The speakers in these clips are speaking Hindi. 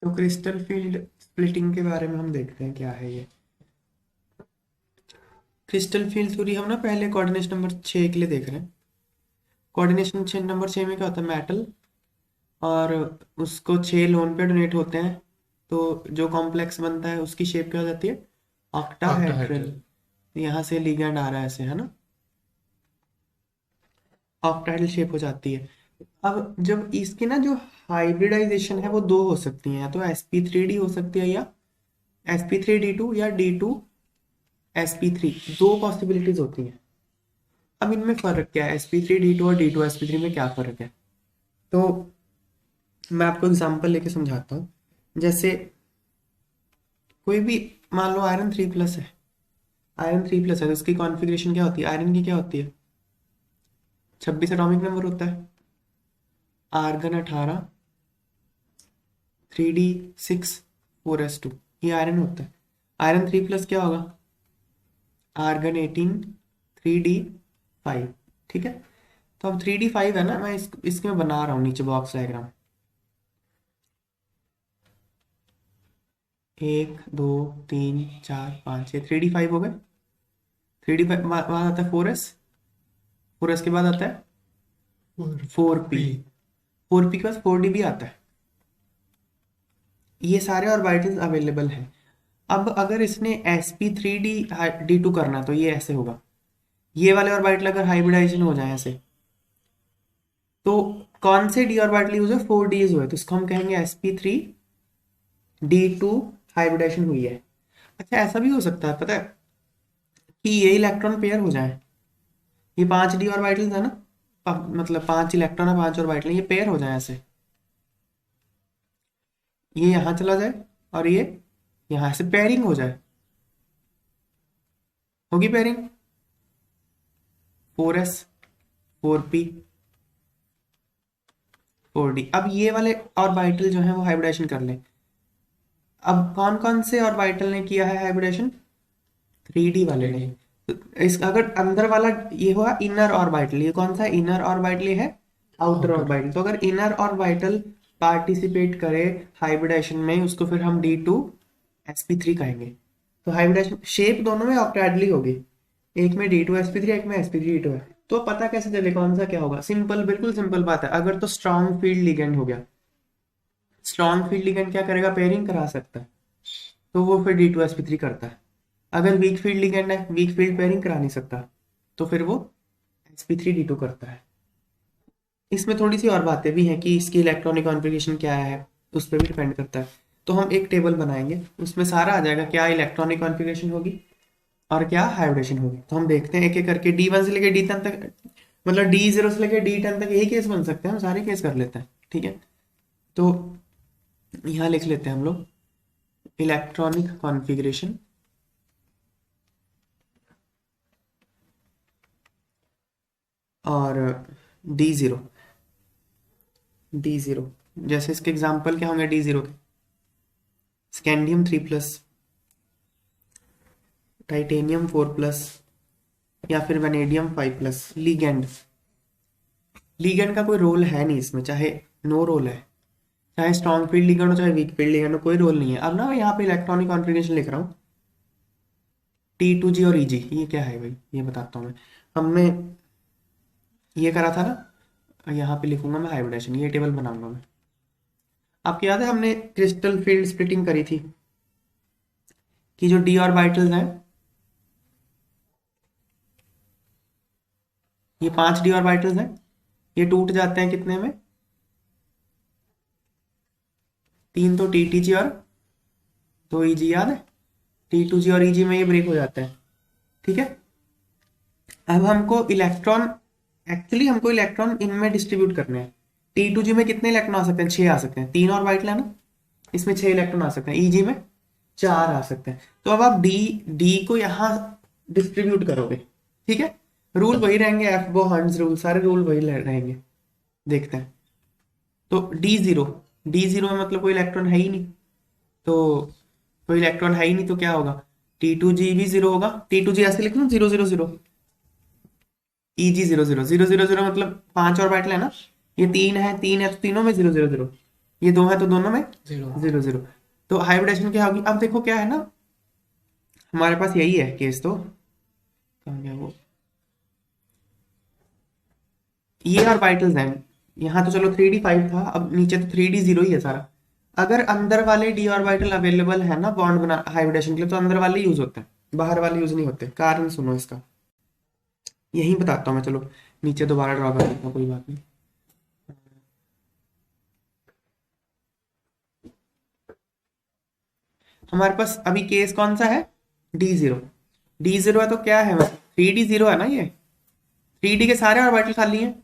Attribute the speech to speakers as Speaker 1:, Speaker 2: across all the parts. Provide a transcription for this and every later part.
Speaker 1: तो क्रिस्टल फील्ड स्प्लिटिंग के बारे में हम देखते हैं क्या है ये। क्रिस्टल फील्ड थ्योरी हम ना पहले कोऑर्डिनेशन नंबर 6 के लिए देख रहे हैं। कोऑर्डिनेशन नंबर 6 में क्या होता है, मेटल और उसको 6 लोन पे डोनेट होते हैं, तो जो कॉम्प्लेक्स बनता है उसकी शेप क्या हो जाती है, ऑक्टाहेड्रल।
Speaker 2: ऑक्टाहेड्रल।
Speaker 1: यहाँ से लिगैंड आ रहा है ऐसे, है ना, ऑक्टाहेड्रल शेप हो जाती है। अब जब इसकी ना जो हाइब्रिडाइजेशन है वो दो हो सकती है, या तो sp3d हो सकती है या sp3d2 या d2sp3, दो पॉसिबिलिटीज होती हैं। अब इनमें फर्क क्या है, sp3d2 और d2sp3 में क्या फर्क है, तो मैं आपको एग्जांपल लेके समझाता हूँ। जैसे कोई भी, मान लो आयरन 3+ है, आयरन 3+ है, तो उसकी कॉन्फ़िगरेशन क्या होती है, आयरन की क्या होती है, 26 एटॉमिक नंबर होता है, आर्गन 18, 3d6, 4s2, ये आयरन होता है। आयरन 3+ क्या होगा, आर्गन 18, 3d5। ठीक है, तो अब 3d5 है ना, मैं इसके में बना रहा हूँ नीचे बॉक्स डायग्राम। 1 2 3 4 5 6, 3d5 हो गए। 3d5 बाद आता है 4s, 4s के बाद आता है
Speaker 2: और
Speaker 1: 4p,
Speaker 2: पी।
Speaker 1: 4p के बाद 4d भी आता है। ये सारे ऑर्बिटल्स अवेलेबल हैं। अब अगर इसने sp3d2 करना है, तो ये ऐसे होगा, ये वाले ऑर्बिटल अगर हाइब्रिडाइजेशन हो जाए ऐसे, तो कौन से डी ऑर्बिटल यूज है, 4d यूज हुआ है, तो इसको हम कहेंगे sp3d2 हाइब्रिडाइजेशन हुई है। अच्छा, ऐसा भी हो सकता है पता है, कि ये इलेक्ट्रॉन पेयर हो जाए, ये 5d ऑर्बिटल्स है ना, मतलब 5 इलेक्ट्रॉन है, 5 ऑर्बिटल, ये पेयर हो जाए ऐसे, ये यहाँ चला जाए और ये यहाँ से पेयरिंग हो जाए, होगी पेयरिंग, 4s, 4p, 4d। अब ये वाले ऑर्बिटल जो है वो हाइब्रिडेशन कर लें। अब कौन कौन से ऑर्बिटल ने किया है हाइब्रिडेशन, 3d वाले
Speaker 2: थ्री
Speaker 1: ने।
Speaker 2: डी
Speaker 1: तो इस अगर अंदर वाला ये हुआ इनर ऑर्बिटल, ये कौन सा इनर ऑर्बिटल, ये है आउटर
Speaker 2: आउटर।
Speaker 1: ऑर्बिटल। तो अगर इनर ऑर्बिटल पार्टिसिपेट करे हाइब्रिडेशन में, उसको फिर हम d2sp3 कहेंगे। तो हाइब्रिडेशन शेप दोनों में ऑक्टेडली होगी, एक में d2sp3, एक में sp3d2 है। तो पता कैसे चले कौन सा क्या होगा, सिंपल, बिल्कुल सिंपल बात है। अगर तो स्ट्रॉन्ग फील्ड लिगेंड हो गया, स्ट्रॉन्ग फील्ड लिगेंड क्या करेगा, पेयरिंग करा सकता है, तो वो फिर d2sp3 करता है। अगर वीक फील्ड लिगेंड है, वीक फील्ड पेयरिंग करा नहीं सकता, तो फिर वो sp3d2 करता है। इसमें थोड़ी सी और बातें भी हैं कि इसकी इलेक्ट्रॉनिक कॉन्फ़िगरेशन क्या है, उस पर भी डिपेंड करता है। तो हम एक टेबल बनाएंगे, उसमें सारा आ जाएगा, क्या इलेक्ट्रॉनिक कॉन्फ़िगरेशन होगी और क्या हाइब्रिडेशन होगी। तो हम देखते हैं एक एक करके, D1 से लेकर D10 तक, मतलब D0 से लेकर D10 तक यही केस बन सकते हैं, हम सारे केस कर लेते हैं। ठीक है, तो यहाँ लिख लेते हैं हम लोग इलेक्ट्रॉनिक कॉन्फ़िगरेशन और D0, D0, जैसे इसके एग्जाम्पल क्या होंगे D0 के, स्कैंडियम 3+, टाइटेनियम 4+, या फिर वेनेडियम 5+। लीगेंड, लीगेंड का कोई रोल है नहीं इसमें, चाहे नो रोल है, चाहे स्ट्रॉन्ग फील्ड लीगेंड हो चाहे वीक फील्ड लीगेंड हो, कोई रोल नहीं है। अब ना मैं यहाँ पे इलेक्ट्रॉनिक कॉन्फ़िगरेशन लिख रहा हूँ, T2G और EG, ये क्या है भाई, ये बताता हूँ मैं। हमने ये करा था ना, यहाँ पे लिखूंगा मैं हाइब्रिडेशन, ये टेबल बनाऊंगा मैं। आपको याद है हमने क्रिस्टल फील्ड स्प्लिटिंग करी थी, कि जो डी ऑर्बिटल्स हैं, ये 5 डी ऑर्बिटल्स हैं, ये टूट जाते हैं कितने में, 3 तो TTG और 2 EG, याद है, T2G और EG में ये ब्रेक हो जाता है। ठीक है, अब हमको इलेक्ट्रॉन, एक्चुअली हमको इलेक्ट्रॉन इनमें डिस्ट्रीब्यूट करने हैं। T2G में कितने इलेक्ट्रॉन आ सकते हैं, 6 आ सकते हैं, 3 ऑर्बिटल है ना, इसमें 6 इलेक्ट्रॉन आ सकते हैं, EG में 4 आ सकते हैं। तो अब आप डी डी को यहाँ डिस्ट्रीब्यूट करोगे, ठीक है, रूल वही रहेंगे, एफ बो हंड्स रूल, सारे रूल वही रहेंगे। देखते हैं, तो डी जीरो में मतलब कोई इलेक्ट्रॉन है ही नहीं, तो कोई इलेक्ट्रॉन है ही नहीं, तो क्या होगा, T2G भी जीरो होगा, T2G ऐसे लिख लो 0 0 0, EG 0 0 0 0 0, मतलब 5 ऑर्बिटल है ना, ये 3 है, 3 है, तो तीनों में 0 0 0। ये दो है तो दोनों में
Speaker 2: जीरो।
Speaker 1: Zero zero. तो हाइब्रिडेशन क्या होगी? अब देखो क्या है ना, हमारे पास यही है केस। तो कहाँ गया वो, ये ऑर्बिटल्स हैं। यहाँ तो चलो 3d5 था, अब नीचे तो 3d0 ही है सारा। अगर अंदर वाले डी ऑर्बिटल अवेलेबल है ना बॉन्ड बना हाइब्रिडेशन के लिए, तो अंदर वाले यूज होते हैं, बाहर वाले यूज नहीं होते। कारण सुनो इसका, यही बताता हूँ मैं। चलो नीचे दोबारा ड्रॉ कर देता हूँ, कोई बात नहीं। हमारे पास अभी केस कौन सा है? D0। D0 है तो क्या है, 3d0 है ना ये। 3d के सारे ऑर्बिटल खाली हैं,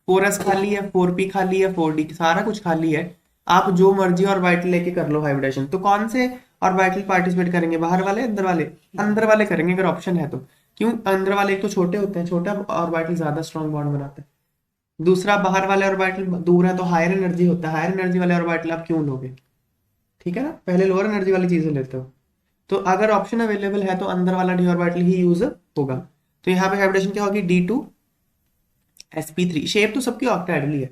Speaker 1: 4s खाली है, 4p खाली है, 4d सारा कुछ खाली है। आप जो मर्जी ऑर्बिटल लेके कर लो हाइब्रिडेशन। तो कौन से ऑर्बिटल पार्टिसिपेट करेंगे, बाहर वाले अंदर वाले? अंदर वाले करेंगे अगर ऑप्शन है तो। क्यों? अंदर वाले एक तो छोटे होते हैं, छोटा ऑर्बिटल ज्यादा स्ट्रॉन्ग बॉन्ड बनाते हैं। दूसरा, बाहर वाले ऑर्बिटल दूर है तो हायर एनर्जी होता है, हायर एनर्जी वाले ऑर्बिटल आप क्यों लोगे? ठीक है ना, पहले लोअर एनर्जी वाली चीजें लेते हो। तो अगर ऑप्शन अवेलेबल है तो अंदर वाला डी ऑर्बिटल ही यूज होगा। तो यहाँ पे हाइब्रिडेशन क्या होगी? D2sp3। शेप तो सबकी ऑक्टेडली है,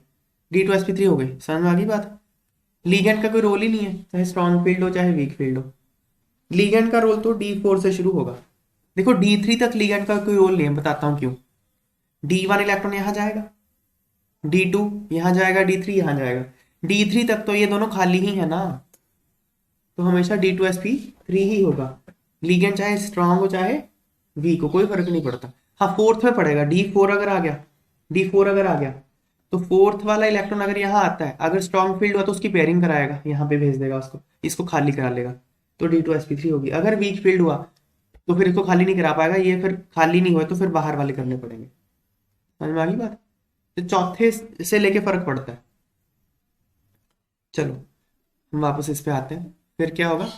Speaker 1: D2sp3 हो गई। समझ में आ गई बात? लीगेंड का कोई रोल ही नहीं है, चाहे स्ट्रॉन्ग फील्ड हो चाहे वीक फील्ड हो। लीगेंड का रोल तो D4 से शुरू होगा। देखो D3 तक लीगेंड का कोई रोल नहीं है, बताता हूँ क्यों। D1 इलेक्ट्रॉन यहाँ जाएगा, D2 यहाँ जाएगा, D3 यहाँ जाएगा। D3 तक तो ये दोनों खाली ही है ना, तो हमेशा D2sp3 ही होगा। लीगेंड चाहे स्ट्रांग हो चाहे वीक हो, कोई फर्क नहीं पड़ता। हाँ, फोर्थ में पड़ेगा। D4 अगर आ गया, D4 अगर आ गया तो फोर्थ वाला इलेक्ट्रॉन अगर यहाँ आता है, अगर स्ट्रॉन्ग फील्ड हुआ तो उसकी पेयरिंग कराएगा, यहाँ पे भेज देगा उसको, इसको खाली करा लेगा, तो D2sp3 होगी। अगर वीक फील्ड हुआ तो फिर इसको खाली नहीं करा पाएगा, ये फिर खाली नहीं हुआ तो फिर बाहर वाले करने पड़ेंगे। समझ में आ गई बात? तो चौथे से लेके फर्क पड़ता है। चलो हम वापस इस पे आते हैं। फिर क्या होगा?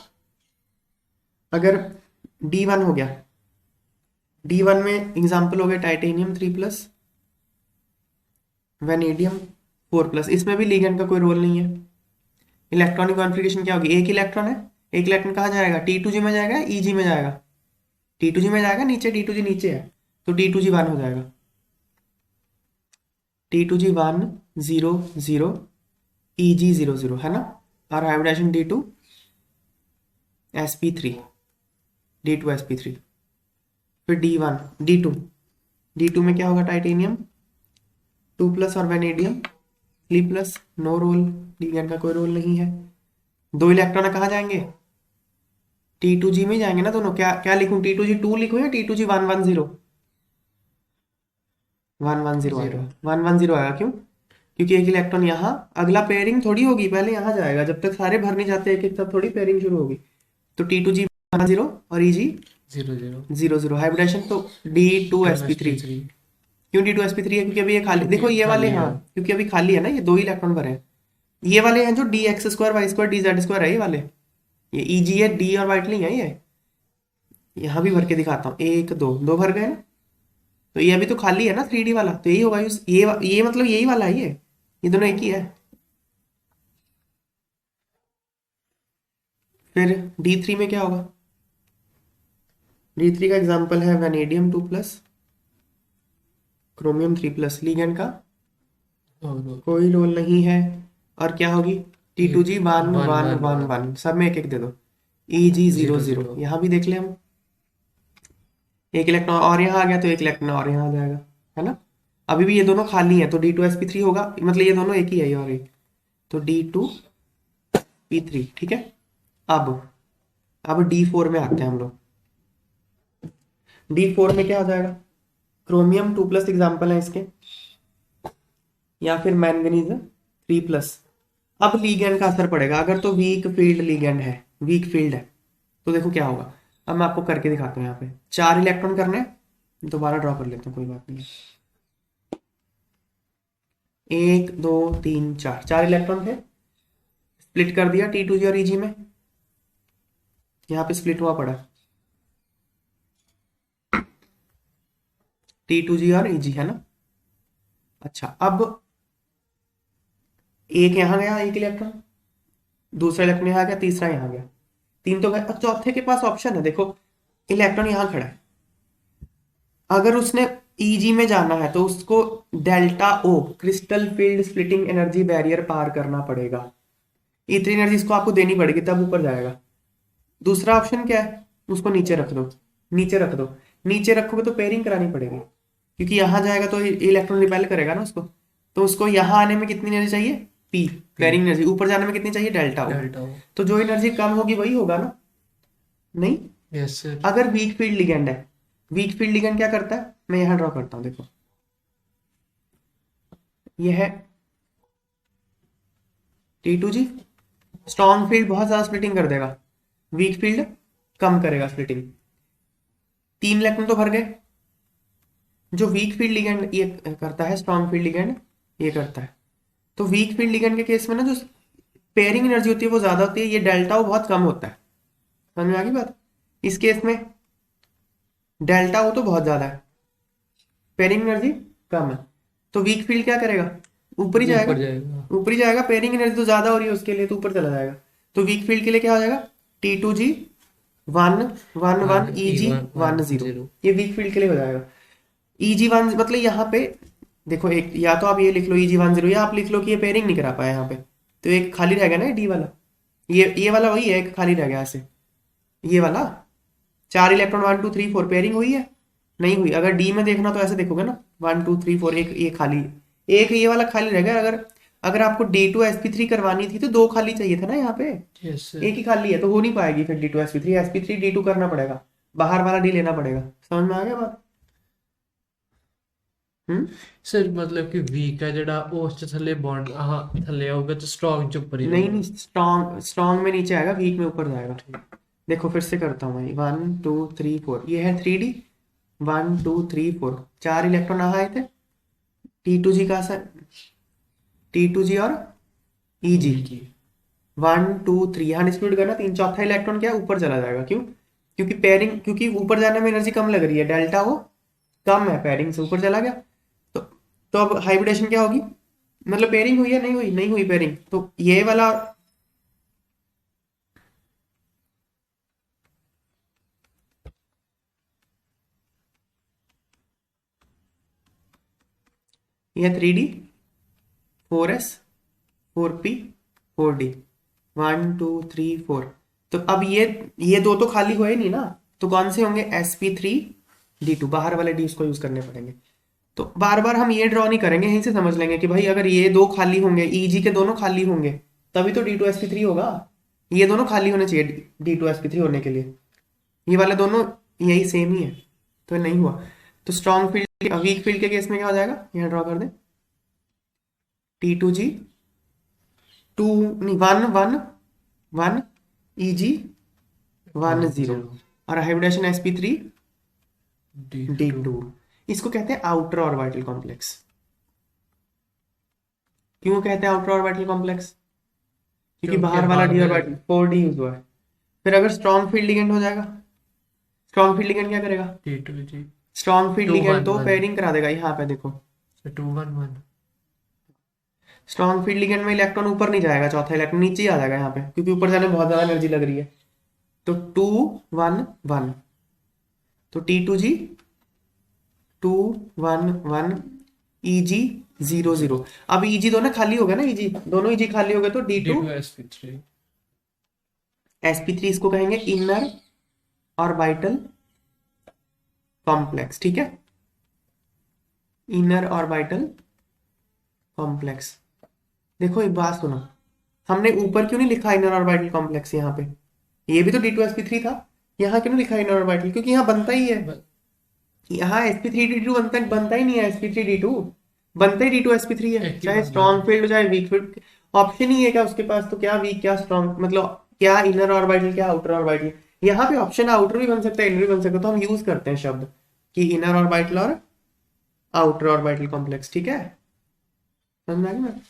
Speaker 1: अगर D1 हो गया, D1 में एग्जाम्पल हो गया टाइटेनियम 3+, वेनेडियम 4+। इसमें भी लिगेंड का कोई रोल नहीं है। इलेक्ट्रॉनिक कॉन्फ़िगरेशन क्या होगी? एक इलेक्ट्रॉन है, एक इलेक्ट्रॉन कहाँ जाएगा? T2g में जाएगा, Eg में जाएगा? T2g में जाएगा, नीचे D2g नीचे है तो D2g1 हो जाएगा। T2g1 0 0, Eg 0 0 है ना। और हाइब्रिडेशन D2sp3, D2sp3। फिर D1 D2, D2 में क्या होगा? टाइटेनियम 2+ और वेनेडियम 3+। नो रोल, लिगेंड का कोई रोल नहीं है। दो इलेक्ट्रॉन कहाँ जाएंगे? T2g में जाएंगे ना दोनों। क्या क्या लिखूं? T2g2 लिखूं या T2g110? 110 आएगा,
Speaker 2: जीरो।
Speaker 1: 110 आएगा। क्यों? क्योंकि एक इलेक्ट्रॉन यहाँ, अगला पेयरिंग थोड़ी होगी, पहले यहाँ जाएगा। जब तक सारे भर नहीं जाते एक एक तब थोड़ी पेयरिंग शुरू होगी। तो T2g 110 और Eg
Speaker 2: जीरो जीरो।
Speaker 1: 0 0। हाइब्रिडेशन तो D2sp3।
Speaker 2: 2sp3।
Speaker 1: क्यों D2sp3 है? क्योंकि अभी ये खाली, देखो
Speaker 2: क्योंकि
Speaker 1: ये वाले,
Speaker 2: खाली है।
Speaker 1: हाँ क्योंकि अभी खाली है ना, ये दो ही इलेक्ट्रॉन भरे हैं। ये वाले हैं जो dx2 y2 dz2 है, ये वाले। ये Eg है, D और वाइट नहीं है ये। यहाँ भी भर के दिखाता हूँ, एक दो, दो भर गए ना। तो ये अभी तो खाली है ना 3D वाला, तो यही होगा ये मतलब यही वाला है ये दोनों एक ही है। फिर D3 में क्या होगा? D3 का एग्जाम्पल है वेनेडियम 2+, क्रोमियम 3+। लिगेंड का
Speaker 2: और
Speaker 1: कोई रोल नहीं है। और क्या होगी? T2g 1
Speaker 2: one
Speaker 1: 1
Speaker 2: one
Speaker 1: 1
Speaker 2: one.
Speaker 1: 1, सब में एक एक दे दो। Eg 0
Speaker 2: zero
Speaker 1: 0,
Speaker 2: zero.
Speaker 1: यहाँ भी देख ले हम। एक इलेक्ट्रॉन और यहाँ आ गया तो एक इलेक्ट्रॉन और यहाँ आ जाएगा, है ना। अभी भी ये दोनों खाली हैं तो D2sp3 होगा, मतलब ये दोनों एक ही है, ये और एक। तो D2p3, ठीक है। अब D4 में आते हैं हम लोग। D4 में क्या हो जाएगा? क्रोमियम 2+ एग्जाम्पल है इसके, या फिर मैंगनीज 3+। अब लीगेंड का असर पड़ेगा, अगर तो वीक फील्ड लीगेंड है, वीक फील्ड है, तो देखो क्या होगा। अब मैं आपको करके दिखाता हूँ। यहाँ पे 4 इलेक्ट्रॉन करने हैं, दोबारा ड्रॉ कर लेता हूँ, कोई बात नहीं। 1 2 3 4, 4 इलेक्ट्रॉन थे, स्प्लिट कर दिया T2g और Eg में। यहाँ पे स्प्लिट हुआ पड़ा T2g और Eg, है ना। अच्छा, अब एक यहाँ गया, एक इलेक्ट्रॉन, दूसरा इलेक्ट्रॉन यहाँ गया, तीसरा यहाँ गया, तीन तो गए। अब चौथे के पास ऑप्शन है, देखो इलेक्ट्रॉन यहाँ खड़ा है, अगर उसने ईजी में जाना है तो उसको delta O crystal field splitting energy barrier पार करना पड़ेगा। इतनी एनर्जी इसको आपको देनी पड़ेगी तब ऊपर जाएगा। दूसरा ऑप्शन क्या है, उसको नीचे रख दो, नीचे रख दो। नीचे रखोगे तो पेयरिंग करानी पड़ेगी, क्योंकि यहां जाएगा तो इलेक्ट्रॉन रिपेल करेगा ना उसको। तो उसको यहां आने में कितनी एनर्जी चाहिए, पी पेयरिंग एनर्जी। ऊपर जाने में कितनी चाहिए, डेल्टा ओ।
Speaker 2: डेल्टा ओ।
Speaker 1: तो जो एनर्जी कम होगी वही होगा ना, नहीं।
Speaker 2: Yes sir.
Speaker 1: अगर वीक फील्ड लिगेंड है, वीक फील्ड लिगेंड क्या करता है, मैं यहां ड्रॉ करता हूं, देखो ये है T2G। स्ट्रॉन्ग फील्ड बहुत ज्यादा स्प्लिटिंग कर देगा, वीक फील्ड कम करेगा स्प्लिटिंग। 3 इलेक्ट्रॉन तो भर गए। जो वीक फील्ड लिगेंड ये करता है, स्ट्रॉन्ग फील्ड लिगेंड ये करता है। तो वीक फील्ड लिगेंड के केस में ना जो पेयरिंग एनर्जी होती है वो ज्यादा होती है, ये डेल्टा वो बहुत कम होता है। समझ में आ गई बात। इस केस में डेल्टा वो तो बहुत ज्यादा है, पेयरिंग एनर्जी कम है। तो वीक फील्ड क्या करेगा, ऊपर ही जाएगा,
Speaker 2: ऊपर जाएगा।
Speaker 1: ऊपर ही जाएगा। पेयरिंग एनर्जी तो ज्यादा हो रही है उसके लिए, तो ऊपर चला जाएगा। तो वीक फील्ड के लिए क्या हो जाएगा, T2G 1 1 1 EG 1 0। ये वीक फील्ड के लिए हो जाएगा। EG 1 मतलब यहाँ पे देखो, एक या तो आप ये लिख लो EG 1 0, या आप लिख लो कि ये पेयरिंग नहीं करा पाया यहाँ पे, तो एक खाली रह गया ना डी वाला। ये वाला वही है, एक खाली रह गया ऐसे। ये वाला 4 इलेक्ट्रॉन 1 2 3 4 पेयरिंग हुई है, नहीं हुई। अगर डी में देखना तो ऐसे देखोगे ना, 1 2 3 4, एक ये खाली, एक ये वाला खाली रह गया। अगर अगर आपको D2sp3 करवानी थी तो 2 खाली चाहिए था ना यहाँ पे,
Speaker 2: यस सर।
Speaker 1: एक ही खाली है तो हो नहीं पाएगी फिर D2sp3। sp3 D2 करना पड़ेगा, बाहर वाला डी लेना पड़ेगा। समझ में आ गया बात। हम्म।
Speaker 2: सर मतलब कि वीक है जेड़ा उस च थल्ले बॉन्ड हाँ थल्ले होगा तो स्ट्रॉन्ग च ऊपर ही
Speaker 1: नहीं
Speaker 2: रहूगा।
Speaker 1: नहीं, स्ट्रॉन्ग स्ट्रॉन्ग में नीचे आएगा, वीक में ऊपर जाएगा। देखो फिर से करता हूँ मैं, 1 2 3 4, ये है 3D। 1 2 3 4, 4 इलेक्ट्रॉन यहाँ आए थे। T2G का सर, T2G और EG
Speaker 2: की
Speaker 1: 1 2 3 यहाँ डिस्ट्रीब्यूट करना। 3 चौथा इलेक्ट्रॉन क्या ऊपर चला जाएगा, क्यों, क्योंकि पेयरिंग, क्योंकि ऊपर जाने में एनर्जी कम लग रही है, डेल्टा वो कम है, पेयरिंग से ऊपर चला गया। तो अब हाइब्रिडेशन क्या होगी, मतलब पेयरिंग हुई है, नहीं हुई, नहीं हुई पेयरिंग, तो ये वाला ये 3D 4S 4P 4D 1 2 3 4। तो अब ये दो तो खाली हुए नहीं ना, तो कौन से होंगे, sp3 D2, बाहर वाले डी को यूज करने पड़ेंगे। तो बार बार हम ये ड्रॉ नहीं करेंगे, यहीं से समझ लेंगे कि भाई अगर ये दो खाली होंगे, EG के दोनों खाली होंगे, तभी तो D2sp3 होगा। ये दोनों खाली होने चाहिए D2sp3 होने के लिए, ये वाले दोनों यही सेम ही है, तो नहीं हुआ। तो स्ट्रॉन्ग फील्ड, वीक फील्ड के केस में क्या हो जाएगा, यहाँ ड्रॉ कर दे, T2G 2 नहीं 1 1 1 EG 1 0, और हाइब्रिडेशन sp3 D2। इसको कहते हैं आउटर ऑर्बिटल कॉम्प्लेक्स। क्यों कहते हैं आउटर ऑर्बिटल कॉम्प्लेक्स, क्योंकि बाहर वाला डी ऑर्बिटल 4D यूज हुआ है। फिर अगर स्ट्रॉन्ग फील्ड लिगेंड हो जाएगा, स्ट्रॉन्ग फील्ड लिगेंड क्या करेगा,
Speaker 2: T2G
Speaker 1: स्ट्रॉन्ग फील्ड
Speaker 2: 2
Speaker 1: लिगेंड
Speaker 2: 1
Speaker 1: तो
Speaker 2: 1
Speaker 1: पेयरिंग करा देगा। यहाँ पे देखो
Speaker 2: 2 1 1
Speaker 1: स्ट्रॉन्ग फील्ड लिगेंड में इलेक्ट्रॉन ऊपर नहीं जाएगा, चौथा इलेक्ट्रॉन नीचे ही आ जाएगा यहाँ पे, क्योंकि ऊपर जाने में बहुत ज्यादा एनर्जी लग रही है। तो 2 1 1, तो T2G 2 1 1 EG 0 0। अब EG दोनों खाली हो गए ना, EG दोनों EG खाली हो गए, तो D2
Speaker 2: D2sp3
Speaker 1: sp3 इसको कहेंगे इनर ऑर्बिटल कॉम्प्लेक्स, ठीक है, इनर ऑर्बिटल कॉम्प्लेक्स। देखो एक बात सुनो, हमने ऊपर क्यों नहीं लिखा इनर ऑर्बिटल कॉम्प्लेक्स यहाँ पे, ये भी तो D2sp3 था, यहाँ क्यों नहीं लिखा इनर ऑर्बिटल, क्योंकि यहाँ बनता ही है। यहाँ sp3D2 बनता ही नहीं है, sp3D2 बनता ही D2sp3 है,
Speaker 2: एक ही
Speaker 1: चाहे
Speaker 2: बन
Speaker 1: स्ट्रॉन्ग
Speaker 2: जाएगा।
Speaker 1: फील्ड हो चाहे वीक फील्ड। ऑप्शन ही है क्या उसके पास, तो क्या वीक क्या स्ट्रॉन्ग, मतलब क्या इनर ऑर्बिटल क्या आउटर ऑर्बिटल। यहाँ पे ऑप्शन आउटर भी बन सकता है, इनर भी बन सकता है, तो हम यूज करते हैं शब्द कि इनर ऑर्बिटल और आउटर ऑर्बिटल कॉम्प्लेक्स, ठीक है, समझ में आ गया।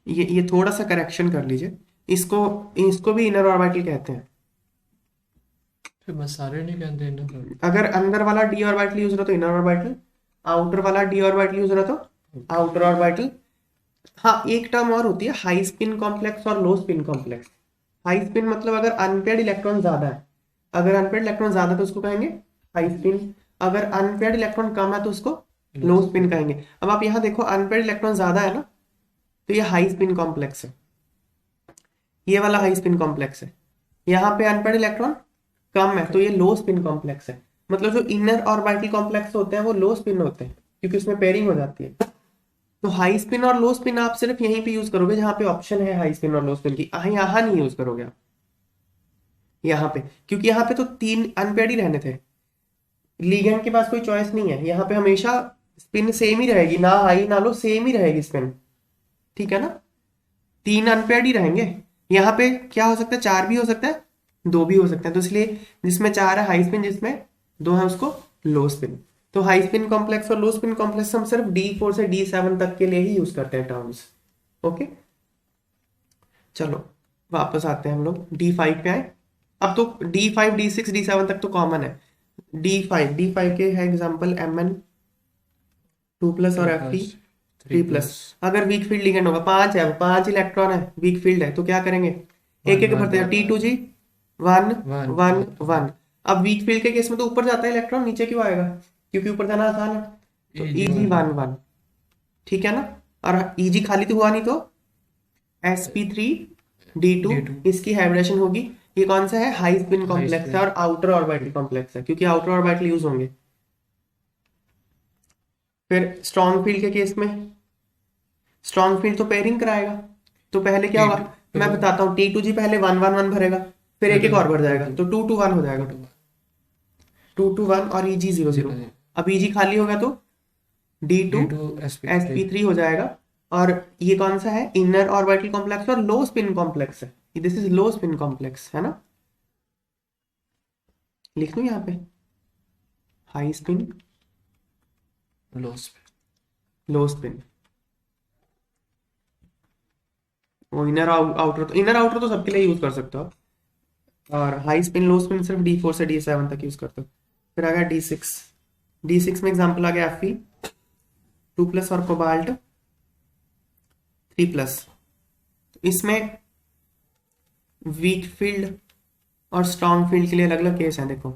Speaker 1: ये थोड़ा सा करेक्शन कर लीजिए, इसको इसको भी इनर ऑर्बिटल कहते हैं।
Speaker 2: फिर मैं सारे नहीं कहते ना।
Speaker 1: अगर अंदर वाला डी ऑर्बिटल यूज रहा तो इनर ऑर्बिटल, आउटर वाला डी ऑर्बिटल यूज रहा तो आउटर ऑर्बिटल। हाँ, एक टर्म और होती है, हाई स्पिन कॉम्प्लेक्स और लो स्पिन कॉम्प्लेक्स। हाई स्पिन मतलब अगर अनपेयर्ड इलेक्ट्रॉन ज्यादा है, अगर अनपेयर्ड इलेक्ट्रॉन ज्यादा है तो उसको कहेंगे हाई स्पिन, अगर अनपेयर्ड इलेक्ट्रॉन कम है तो उसको लो स्पिन कहेंगे। अब आप यहाँ देखो, अनपेयर्ड इलेक्ट्रॉन ज्यादा है ना, तो ये हाई स्पिन कॉम्प्लेक्स है, ये वाला हाई स्पिन कॉम्प्लेक्स है। यहाँ पे अनपेयर्ड इलेक्ट्रॉन कम है तो ये लो स्पिन कॉम्प्लेक्स है। मतलब जो इनर ऑर्बिटल कॉम्प्लेक्स होते हैं वो लो स्पिन होते हैं, क्योंकि उसमें पेयरिंग हो जाती है। तो हाई स्पिन और लो स्पिन आप सिर्फ यहीं पे यूज करोगे जहां पे ऑप्शन है हाई स्पिन और लो स्पिन की, यहाँ नहीं यूज करोगे आप यहाँ पे, क्योंकि यहाँ पे तो तीन अनपेयर्ड ही रहने थे, लीगेंड के पास कोई चॉइस नहीं है, यहाँ पे हमेशा स्पिन सेम ही रहेगी, ना हाई ना लो, सेम ही रहेगी स्पिन, ठीक है ना, तीन अनपेयर्ड ही रहेंगे। यहाँ पे क्या हो सकता है, चार भी हो सकता है, दो भी हो सकता है, तो इसलिए जिसमें चार है हाई स्पिन, जिसमें दो है उसको लो स्पिन। तो हाई स्पिन कॉम्प्लेक्स और लो स्पिन कॉम्प्लेक्स हम सिर्फ D4 से D7 तक के लिए ही यूज करते हैं टर्म्स। ओके, चलो वापस आते हैं हम लोग D5 पे आए। अब तो D5 D6 D7 तक तो कॉमन है। D5 के है एग्जांपल Mn 2+ और Fe 3+। अगर वीक फील्ड लिगेंड होगा, पांच है, पांच इलेक्ट्रॉन है, वीक फील्ड है, तो क्या करेंगे, एक एक भरते हैं, T2G 1 1 1। अब वीक फील्ड के केस में तो ऊपर जाता है इलेक्ट्रॉन, नीचे क्यों आएगा, क्योंकि ऊपर जाना आसान है, तो Eg 1 1, ठीक है ना। और Eg खाली तो हुआ नहीं, तो sp3 D2 इसकी हाइब्रिडेशन होगी। ये कौन सा है, हाई स्पिन कॉम्प्लेक्स है और आउटर ऑर्बिटल कॉम्प्लेक्स है, क्योंकि आउटर ऑर्बिटल यूज होंगे। फिर स्ट्रॉन्ग फील्ड के केस में, स्ट्रॉन्ग फील्ड तो पेयरिंग कराएगा, तो पहले क्या होगा, मैं बताता हूँ, T2G पहले 1 1 1 भरेगा, फिर एक एक और भर जाएगा, तो 2 2 1 हो जाएगा, 2 2 1 और Eg 0 0। अब Eg खाली होगा तो D2 sp3 हो जाएगा। और ये कौन सा है, इनर ऑर्बिटल कॉम्प्लेक्स और लो स्पिन कॉम्प्लेक्स है, this is low spin complex, है ना। लिख दूं यहाँ पे, हाई स्पिन लो स्पिन, वो इनर आउटर तो सबके लिए यूज कर सकते हो आप। और हाई स्पिन लो स्पिन सिर्फ D4 से D7 तक यूज करते हो। फिर आ गया D6 में एग्जांपल आ गया Fe 2+ और कोबाल्ट 3+। इसमें वीक फील्ड और स्ट्रॉन्ग फील्ड के लिए अलग अलग केस है, देखो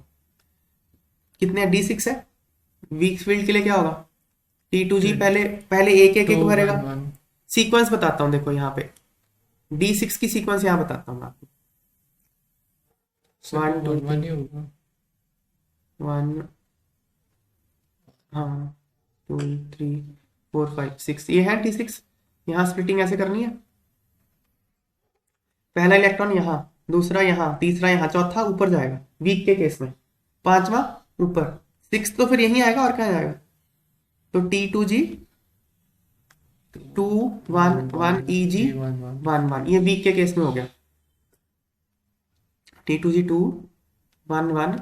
Speaker 1: कितने D6 है, वीक फील्ड के लिए क्या होगा, T2G पहले पहले एक एक एक भरेगा। सीक्वेंस बताता हूँ, देखो यहाँ पे D6 की सीक्वेंस यहाँ बताता हूँ आपको, 1 2 1, हाँ 2 3 4 5 6, ये है T6। यहाँ स्प्लिटिंग ऐसे करनी है, पहला इलेक्ट्रॉन यहाँ, दूसरा यहाँ, तीसरा यहाँ, चौथा ऊपर जाएगा वीक के केस में, पांचवा ऊपर, 6 तो फिर यहीं आएगा, और क्या आएगा, तो T2G 2 1 1 Eg 1 1, ये वीक के केस में हो गया, T2G 2 1 1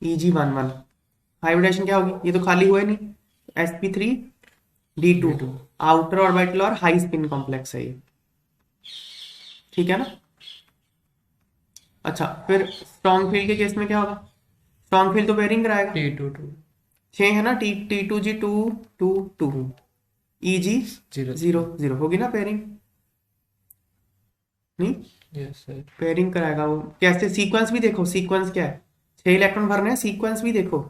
Speaker 1: Eg 1 1। हाइब्रिडेशन क्या होगी, ये तो खाली हुए नहीं, sp3 D2 आउटर ऑर्बिटल और हाई स्पिन कॉम्प्लेक्स है ये, ठीक है ना। अच्छा, फिर स्ट्रॉन्ग फील्ड के केस में क्या होगा, स्ट्रॉन्ग फील्ड तो पेयरिंग कराएगा, छह है ना, T2G 2 2 2 Eg 0 0 होगी ना पेयरिंग, नहीं पेयरिंग कराएगा वो, कैसे, सीक्वेंस भी देखो, सीक्वेंस क्या है, 6 इलेक्ट्रॉन भरने हैं, सीक्वेंस भी देखो,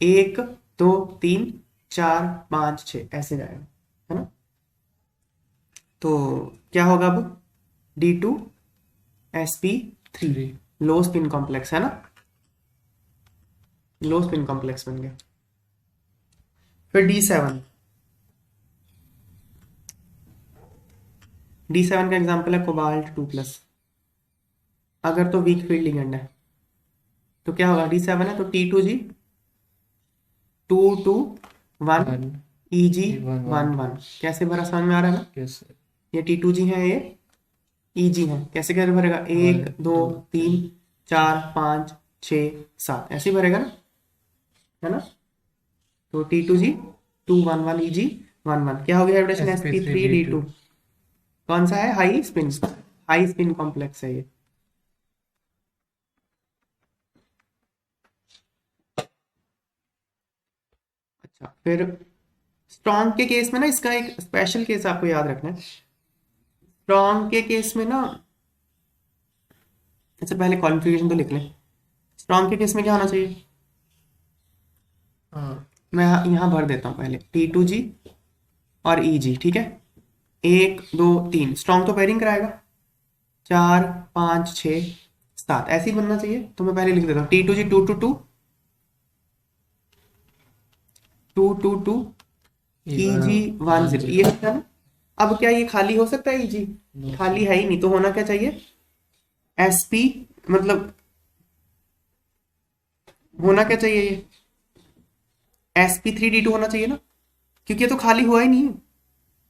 Speaker 1: 1 2 3 4 5 6 ऐसे जाएगा, है ना। तो क्या होगा अब, D2 sp3 लो स्पिन कॉम्प्लेक्स, है ना, लो स्पिन कॉम्प्लेक्स बन गया। फिर D7 का एग्जांपल है कोबाल्ट 2+। अगर तो वीक फील्ड लिगेंड है तो क्या होगा, D7 है तो T2G 2 2 1 Eg 1 1, कैसे भरा समझ में आ रहा है ना, ये T2G है, ये Eg है, कैसे कैसे भरेगा, 1 2 3 4 5 6 7 ऐसे ही भरेगा ना, है ना। तो T2G 2 1 1 Eg 1 1, क्या हो गया हाइब्रिडेशन, sp3 D2, कौन सा है, हाई स्पिन कॉम्प्लेक्स है ये। अच्छा, फिर स्ट्रॉन्ग के केस में ना इसका एक स्पेशल केस आपको याद रखना है। स्ट्रॉन्ग के केस में ना, इससे पहले कॉन्फ़िगरेशन तो लिख लें। स्ट्रॉन्ग के केस में क्या होना चाहिए,
Speaker 2: हाँ
Speaker 1: मैं यहाँ भर देता हूँ पहले T2G और EG, ठीक है। 1 2 3 स्ट्रॉन्ग तो पेयरिंग कराएगा, 4 5 6 7 ऐसे ही बनना चाहिए। तो मैं पहले लिख देता हूँ T2G 2 2 2 2 2 2 EG 1 0, ये है ना। अब क्या ये खाली हो सकता है EG? खाली है ही नहीं, तो होना क्या चाहिए SP, मतलब होना क्या चाहिए ये SP3D2 होना चाहिए ना, क्योंकि ये तो खाली हुआ ही नहीं।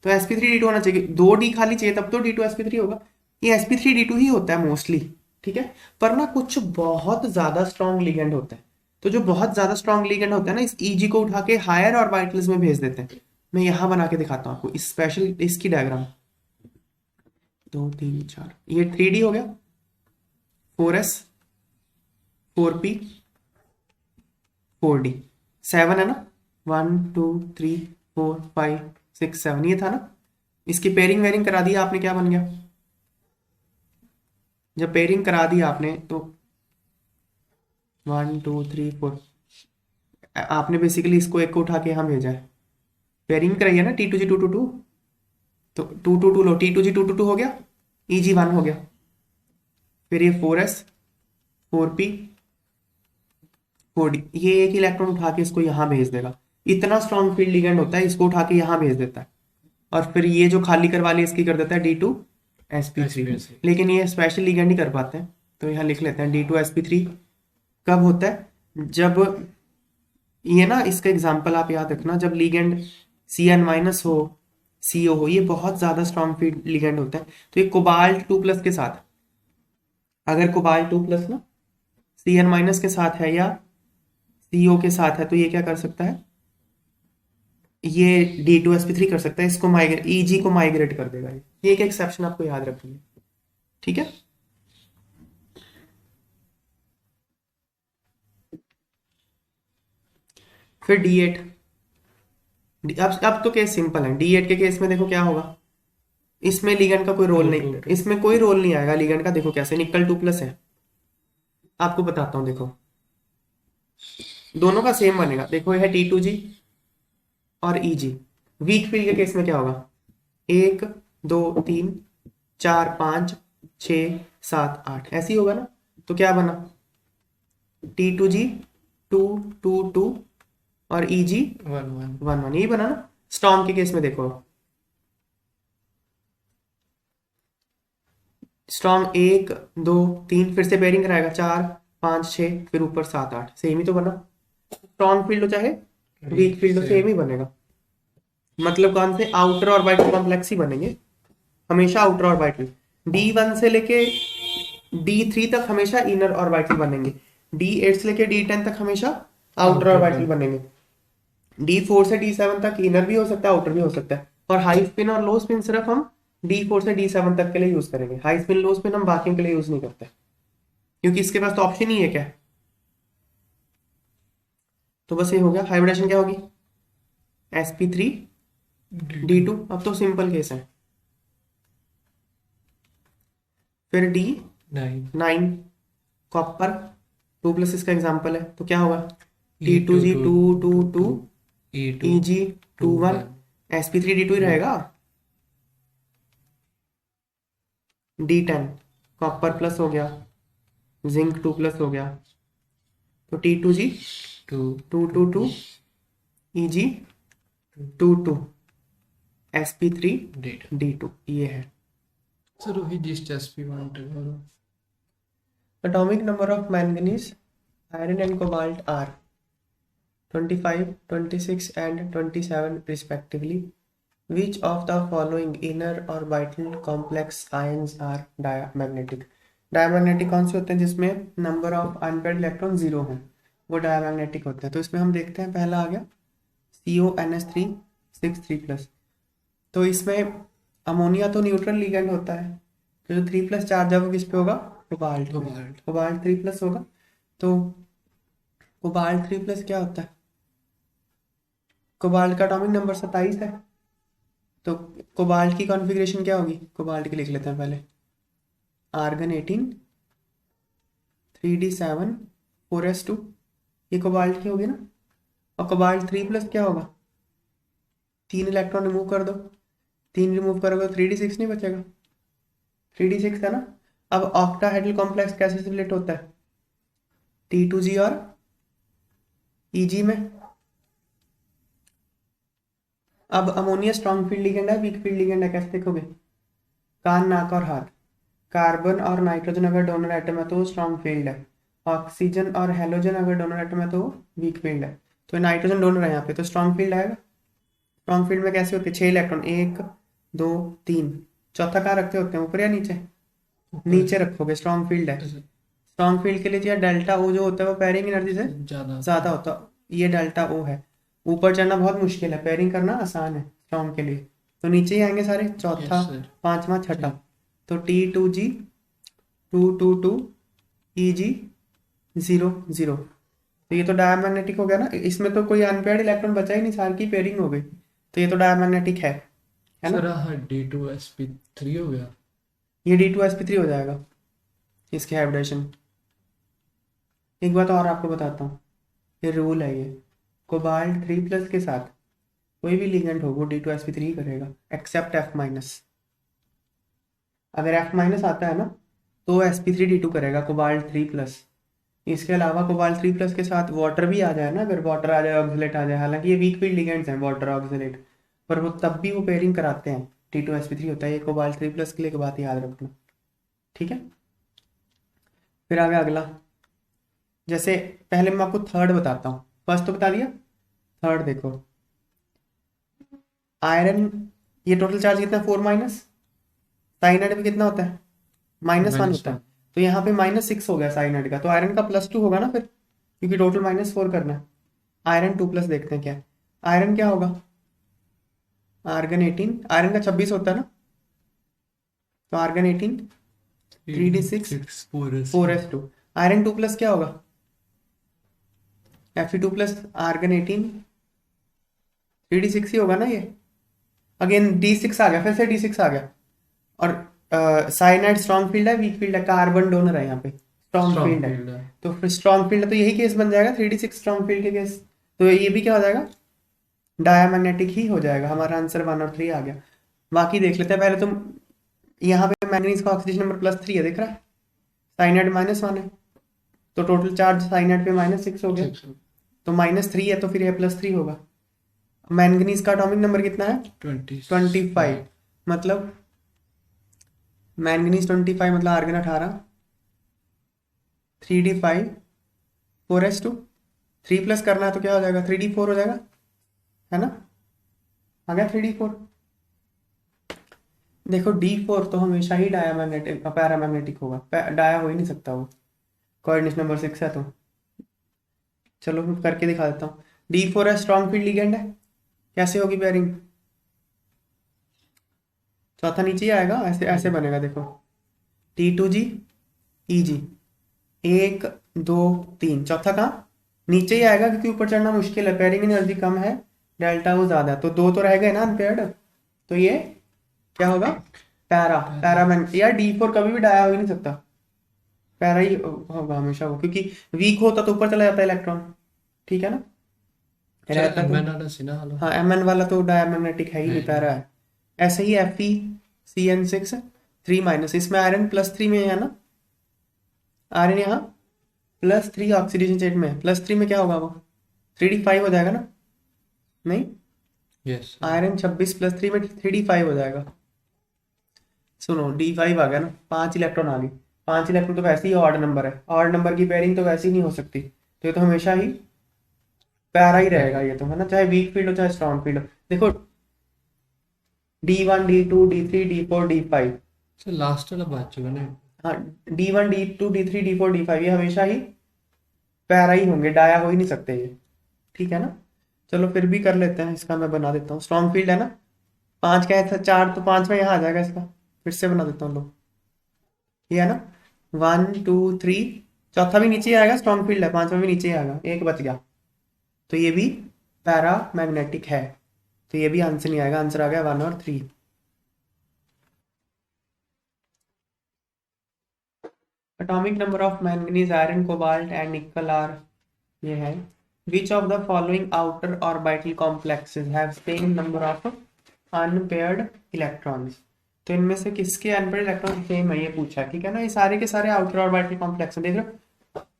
Speaker 1: तो SP3D2 होना चाहिए, 2D खाली चाहिए तब तो D2 SP3 होगा। ये SP3D2 ही होता है मोस्टली, ठीक है। पर ना कुछ बहुत ज्यादा स्ट्रॉन्ग लिगेंड होता है, तो जो बहुत ज्यादा स्ट्रॉन्ग लिगेंड होता है ना, इस EG को उठा के हायर ऑर्बिटल्स में भेज देते हैं। मैं यहाँ बना के दिखाता हूँ आपको इस स्पेशल इसकी डायग्राम। 2 3 4, ये 3D हो गया, 4S 4P 4D 7 है ना, 1 2 3 4 5 6 7, ये था ना। इसकी पेयरिंग वेयरिंग करा दी आपने, क्या बन गया? जब पेयरिंग करा दी आपने तो 1 2 3 4, आपने बेसिकली इसको एक को उठा के यहाँ भेजा है। पेयरिंग कराई है ना T2G 2 2 2, तो 2 2 2 लो, T2G 2 2 2 हो गया, EG 1 हो गया। फिर ये 4S 4P 4D, ये एक इलेक्ट्रॉन उठा के इसको यहाँ भेज देगा। इतना स्ट्रॉन्ग फील्ड लिगेंड होता है, इसको उठा के यहाँ भेज देता है। और फिर ये जो खाली करवा ली इसकी कर देता है D2 SP3। लेकिन ये स्पेशल लिगेंड ही कर पाते हैं, तो यहाँ लिख लेते हैं D2 SP3 कब होता है, जब ये ना, इसका एग्जांपल आप याद रखना, जब लिगेंड Cn- हो, CO हो, ये बहुत ज्यादा स्ट्रॉन्ग फील्ड लिगेंड होता है। तो ये कोबाल्ट 2+ के साथ, अगर कोबाल्ट 2+ ना Cn- के साथ है या CO के साथ है, तो ये क्या कर सकता है, ये D2 SP3 कर सकता है, इसको माइग्रेट, EG को माइग्रेट कर देगा। ये एक एक्सेप्शन आपको याद रखनी है, ठीक है। फिर D8, अब तो केस सिंपल है। D8 के केस में देखो क्या होगा, इसमें लिगेंड का कोई रोल नहीं, इसमें कोई रोल नहीं आएगा लिगेंड का। देखो कैसे, निकल 2+ है, आपको बताता हूँ। देखो दोनों का सेम बनेगा, देखो ये है T2G और EG। वीक फील्ड के केस में क्या होगा, 1 2 3 4 5 6 7 8 ऐसे ही होगा ना। तो क्या बना, T2G 2 2 2 और EG
Speaker 2: 1 1
Speaker 1: 1 1, यही बना ना। स्ट्रॉन्ग के केस में देखो, स्ट्रॉन्ग 1 2 3 फिर से पेयरिंग कराएगा, 4 5 6 फिर ऊपर 7 8, सेम ही तो बना। स्ट्रॉन्ग फील्ड हो चाहे वीक फील्ड हो, सेम ही बनेगा। मतलब कौन से, आउटर ऑर्बिटल कॉम्प्लेक्स ही बनेंगे हमेशा, आउटर ऑर्बिटल। D1 से लेके D3 तक हमेशा इनर ऑर्बिटल बनेंगे, D8 से लेके D10 तक हमेशा आउटर ऑर्बिटल बनेंगे, D4 से D7 तक इनर भी हो सकता है, आउटर भी हो सकता है। और हाई स्पिन और लो स्पिन सिर्फ हम D4 से D7 तक के लिए यूज करेंगे, हाई स्पिन लो स्पिन हम बाकी के लिए यूज नहीं करते, क्योंकि इसके पास तो ऑप्शन ही है क्या। तो बस ये हो गया। हाइब्रिडेशन क्या होगी, SP3 D2, अब तो सिंपल केस है। फिर D9 कॉपर 2+ इसका एग्जांपल है, तो क्या होगा, T2G 2 2 2 EG 2 1, SP3 D2 ही रहेगा। D10 कॉपर प्लस हो गया, जिंक 2+ हो गया, तो T2G 2 2 2 EG 2 2 SP3 D2, ये है।
Speaker 2: सर वही जिस SP1 और
Speaker 1: Atomic number of manganese, iron and cobalt are 25 26 and 27 respectively. Which of the following inner orbital complex ions are diamagnetic? Diamagnetic कौन से होते हैं जिसमें नंबर ऑफ अनपेयर्ड इलेक्ट्रॉन 0 हो, वो डायमैग्नेटिक होते हैं। तो इसमें हम देखते हैं, पहला आ गया CONS3 6 3+। तो इसमें अमोनिया तो न्यूट्रल लिगेंड होता है, तो जो 3+ चार्ज है वो किस पे होगा, कोबाल्ट। कोबाल्ट 3+ होगा। तो कोबाल्ट 3+ क्या होता है, कोबाल्ट का एटॉमिक नंबर 27 है, तो कोबाल्ट की कॉन्फ़िगरेशन क्या होगी, कोबाल्ट की लिख लेते हैं पहले, आर्गन 18 3d7 4s2, ये कोबाल्ट की होगी ना। और कोबाल्ट 3+ क्या होगा, 3 इलेक्ट्रॉन रिमूव कर दो, 3 रिमूव करोगे तो 3d6 नहीं बचेगा, 3d6 है ना। अब ऑक्टाहेड्रल कॉम्प्लेक्स कैसे सिलेक्ट होता है, T2G और EG में। अब अमोनिया स्ट्रॉन्ग फील्ड लिगेंड है, वीक फील्ड लिगेंड है, कैसे देखोगे, कान नाक और हाथ। कार्बन और नाइट्रोजन अगर डोनर एटम है तो वो स्ट्रॉन्ग फील्ड है, ऑक्सीजन और हेलोजन अगर डोनर एटम है तो वो वीक फील्ड है। तो नाइट्रोजन डोनर है यहाँ पे, तो स्ट्रॉन्ग फील्ड आएगा। स्ट्रॉन्ग फील्ड में कैसे होते हैं, 6 इलेक्ट्रॉन, 1 2 3, चौथा कहाँ रखते होते हैं, ऊपर या नीचे, नीचे रखोगे, स्ट्रॉन्ग फील्ड है। स्ट्रॉन्ग फील्ड के लिए जो डेल्टा ओ जो होता है वो पेयरिंग एनर्जी से ज़्यादा होता है, ये डेल्टा ओ है। ऊपर चढ़ना बहुत मुश्किल है, पेयरिंग करना आसान है स्ट्रॉन्ग के लिए, तो नीचे ही आएंगे सारे, चौथा पांचवा छठा। तो T2G 222 EG 0 0, तो ये तो डायमैग्नेटिक हो गया ना, इसमें तो कोई अनपेयर्ड इलेक्ट्रॉन बचा ही नहीं, सारी की पेयरिंग हो गई, तो ये तो डायमैग्नेटिक है ना।
Speaker 2: सर हाँ D2sp3 हो गया,
Speaker 1: ये D2sp3 हो जाएगा इसके हाइब्रिडेशन। एक बात और आपको बताता हूँ, ये रूल है, ये कोबाल्ट 3+ के साथ कोई भी लिगेंड हो वो D2sp3 ही करेगा एक्सेप्ट F-। अगर F- आता है ना तो sp3d2 करेगा कोबाल्ट 3+। इसके अलावा कोबाल्ट 3+ के साथ वाटर भी आ जाए ना, अगर वाटर आ जाए, ऑक्सीलेट आ जाए, हालांकि ये वीक फील्ड लिगेंड्स हैं वाटर ऑक्सीलेट, पर वो तब भी वो पेयरिंग कराते हैं, T2sp3 होता है। ये कोबाल्ट 3+ के लिए एक बात याद रखना, ठीक है। फिर आ गया अगला, जैसे पहले मैं आपको थर्ड बताता हूँ, फर्स्ट तो बता दिया, थर्ड देखो, आयरन, ये टोटल चार्ज कितना है 4-, साइनाइड में कितना होता है -1 होता है, तो यहाँ पे -6 हो गया साइनाइड का, तो आयरन का +2 होगा ना फिर, क्योंकि टोटल -4 करना है। आयरन 2+ देखते हैं क्या, आयरन क्या होगा, आर्गन 18, आयरन का 26 होता है ना, तो आर्गन 18 3d6 4s2, आयरन 2+ क्या होगा, Fe2+, आर्गन 18 3d6 ही होगा ना ये, अगेन d6 आ गया, फिर से d6 आ गया। और साइनाइड स्ट्रॉन्ग फील्ड है, वीक फील्ड है, कार्बन डोनर है यहाँ पे, स्ट्रॉन्ग फील्ड है, तो फिर स्ट्रॉन्ग फील्ड है तो यही केस बन जाएगा 3d6 स्ट्रॉन्ग फील्ड के केस, तो ये भी क्या हो जाएगा, डायमैग्नेटिक ही हो जाएगा। हमारा आंसर 1 और 3 आ गया। बाकी देख लेते हैं, पहले तुम यहाँ पे मैंगनीज का ऑक्सीजन नंबर +3 है, दिख रहा है, साइनाइड -1 है, तो टोटल चार्ज साइनाइड पे -6 हो गया, तो -3 है तो फिर ये +3 होगा। मैंगनीज का एटॉमिक नंबर कितना है 25, मतलब मैंगनीज 25 मतलब आर्गन 18 3d5 4s2, 3+ करना है तो क्या हो जाएगा 3d4 हो जाएगा, है ना, आ गया 3d4। देखो d4 तो हमेशा ही डायमैग्नेटिक पैरामैग्नेटिक होगा, डाया हो ही नहीं सकता वो, कोऑर्डिनेशन नंबर 6 है तो। चलो मैं करके दिखा देता हूँ, d4 है स्ट्रॉन्ग फील्ड लिगेंड है, कैसे होगी पेयरिंग, चौथा नीचे ही आएगा, ऐसे ऐसे बनेगा, देखो T2G EG 1 2 3, चौथा कहाँ, नीचे ही आएगा, क्योंकि ऊपर चढ़ना मुश्किल है, पेयरिंग एनर्जी कम है, डेल्टा वो ज्यादा है, तो 2 तो रह गए ना अनपेयर्ड, तो ये क्या होगा, पैरामैन, यार D4 कभी भी डाया हो ही नहीं सकता, पैरा ही होगा हमेशा वो, क्योंकि वीक होता तो ऊपर चला जाता इलेक्ट्रॉन, ठीक है ना, रहता तो हाँ Mn वाला तो डायमैग्नेटिक है ही नहीं, पैरा है। ऐसे ही FeCN6 3-, इसमें आयरन +3 में है ना, आयरन यहाँ +3 ऑक्सीडेशन स्टेट में, +3 में क्या होगा वो 3d5 हो जाएगा ना, नहीं, आयरन 26 +3 में 3d5 हो जाएगा। सुनो d5 आ गया ना, 5 इलेक्ट्रॉन आ गई, 5 इलेक्ट्रॉन तो वैसे ही ऑड नंबर है, ऑड नंबर की पेयरिंग तो वैसे ही नहीं हो सकती, तो ये तो हमेशा ही पैरा ही रहेगा ये तो, है ना, चाहे वीक फील्ड हो चाहे स्ट्रॉन्ग फील्ड हो। देखो d1 d2 d3 d4 d5,
Speaker 2: last वाला बात चुका ना,
Speaker 1: हाँ d1 d2 d3 d4 d5 ये हमेशा ही पैरा ही होंगे, डाया हो ही नहीं सकते ये, ठीक है ना। चलो फिर भी कर लेते हैं, इसका मैं बना देता हूँ, स्ट्रॉन्ग फील्ड है ना, 5 का है 4, तो 5 में यहाँ आ जाएगा इसका, फिर से बना देता हूँ लो, ये है ना 1 2 3, चौथा भी नीचे ही आएगा, स्ट्रॉन्ग फील्ड है, 5वां भी नीचे ही आएगा, एक बच गया, तो ये भी पैरामैग्नेटिक है। तो ये भी आंसर नहीं आएगा, आंसर आ गया 1 और 3। Atomic number of manganese, iron, cobalt and nickel are, ये है। Which of the following outer orbital complexes have same number of unpaired electrons. तो इनमें से किसके अनपेयर्ड इलेक्ट्रॉन सेम है, ये पूछा है, ठीक है ना। ये सारे के सारे आउटर ऑर्बिटल कॉम्प्लेक्स है, देख रहे हो।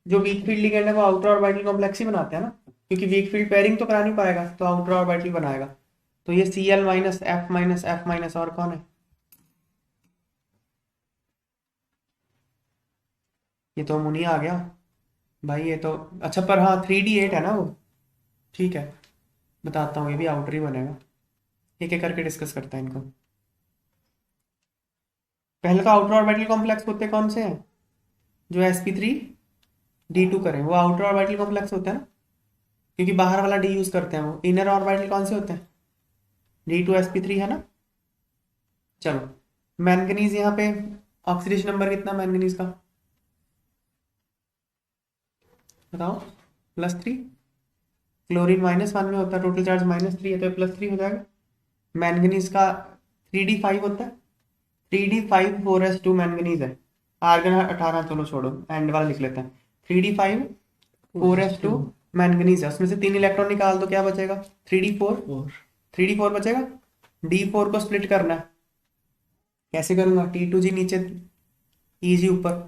Speaker 1: जो वीक फील्ड लिगेंड है वो आउटर ऑर्बिटल कॉम्प्लेक्स ही बनाते हैं ना, क्योंकि वीक फील्ड पेयरिंग तो करा नहीं पाएगा, तो आउटर ऑर्बिटल बनाएगा। तो ये Cl माइनस एफ माइनस और कौन है, ये तो मुनी आ गया भाई, ये तो अच्छा, पर हाँ 3D8 है ना वो, ठीक है, बताता हूँ, ये भी आउटर ही बनेगा। एक एक करके डिस्कस करते हैं इनको। पहले तो आउटर ऑर्बिटल कॉम्प्लेक्स होते कौन से हैं, जो sp3d2 करें, वो आउटर ऑर्बिटल कॉम्प्लेक्स होते हैं ना, क्योंकि बाहर वाला डी यूज करते हैं। वो इनर ऑर्बिटल कौन से होते हैं, d2sp3 है ना। चलो मैंगनीज, यहाँ पे ऑक्सीडेशन नंबर कितना मैंगनीज का, बताओ, +3। क्लोरीन -1 में होता है, टोटल चार्ज -3 है, तो +3 हो जाएगा। मैंगनीज का 3d5 होता है, 3d5 4s2 मैंगनीज है। आर्गन 18, चलो छोड़ो, एंड वाला लिख लेते हैं। 3d5 4s2 मैंगनीज है, उसमें से 3 इलेक्ट्रॉन निकाल दो, क्या बचेगा, 3d4 बचेगा। d4 को स्प्लिट करना है, कैसे करूंगा, T2g नीचे, Eg ऊपर,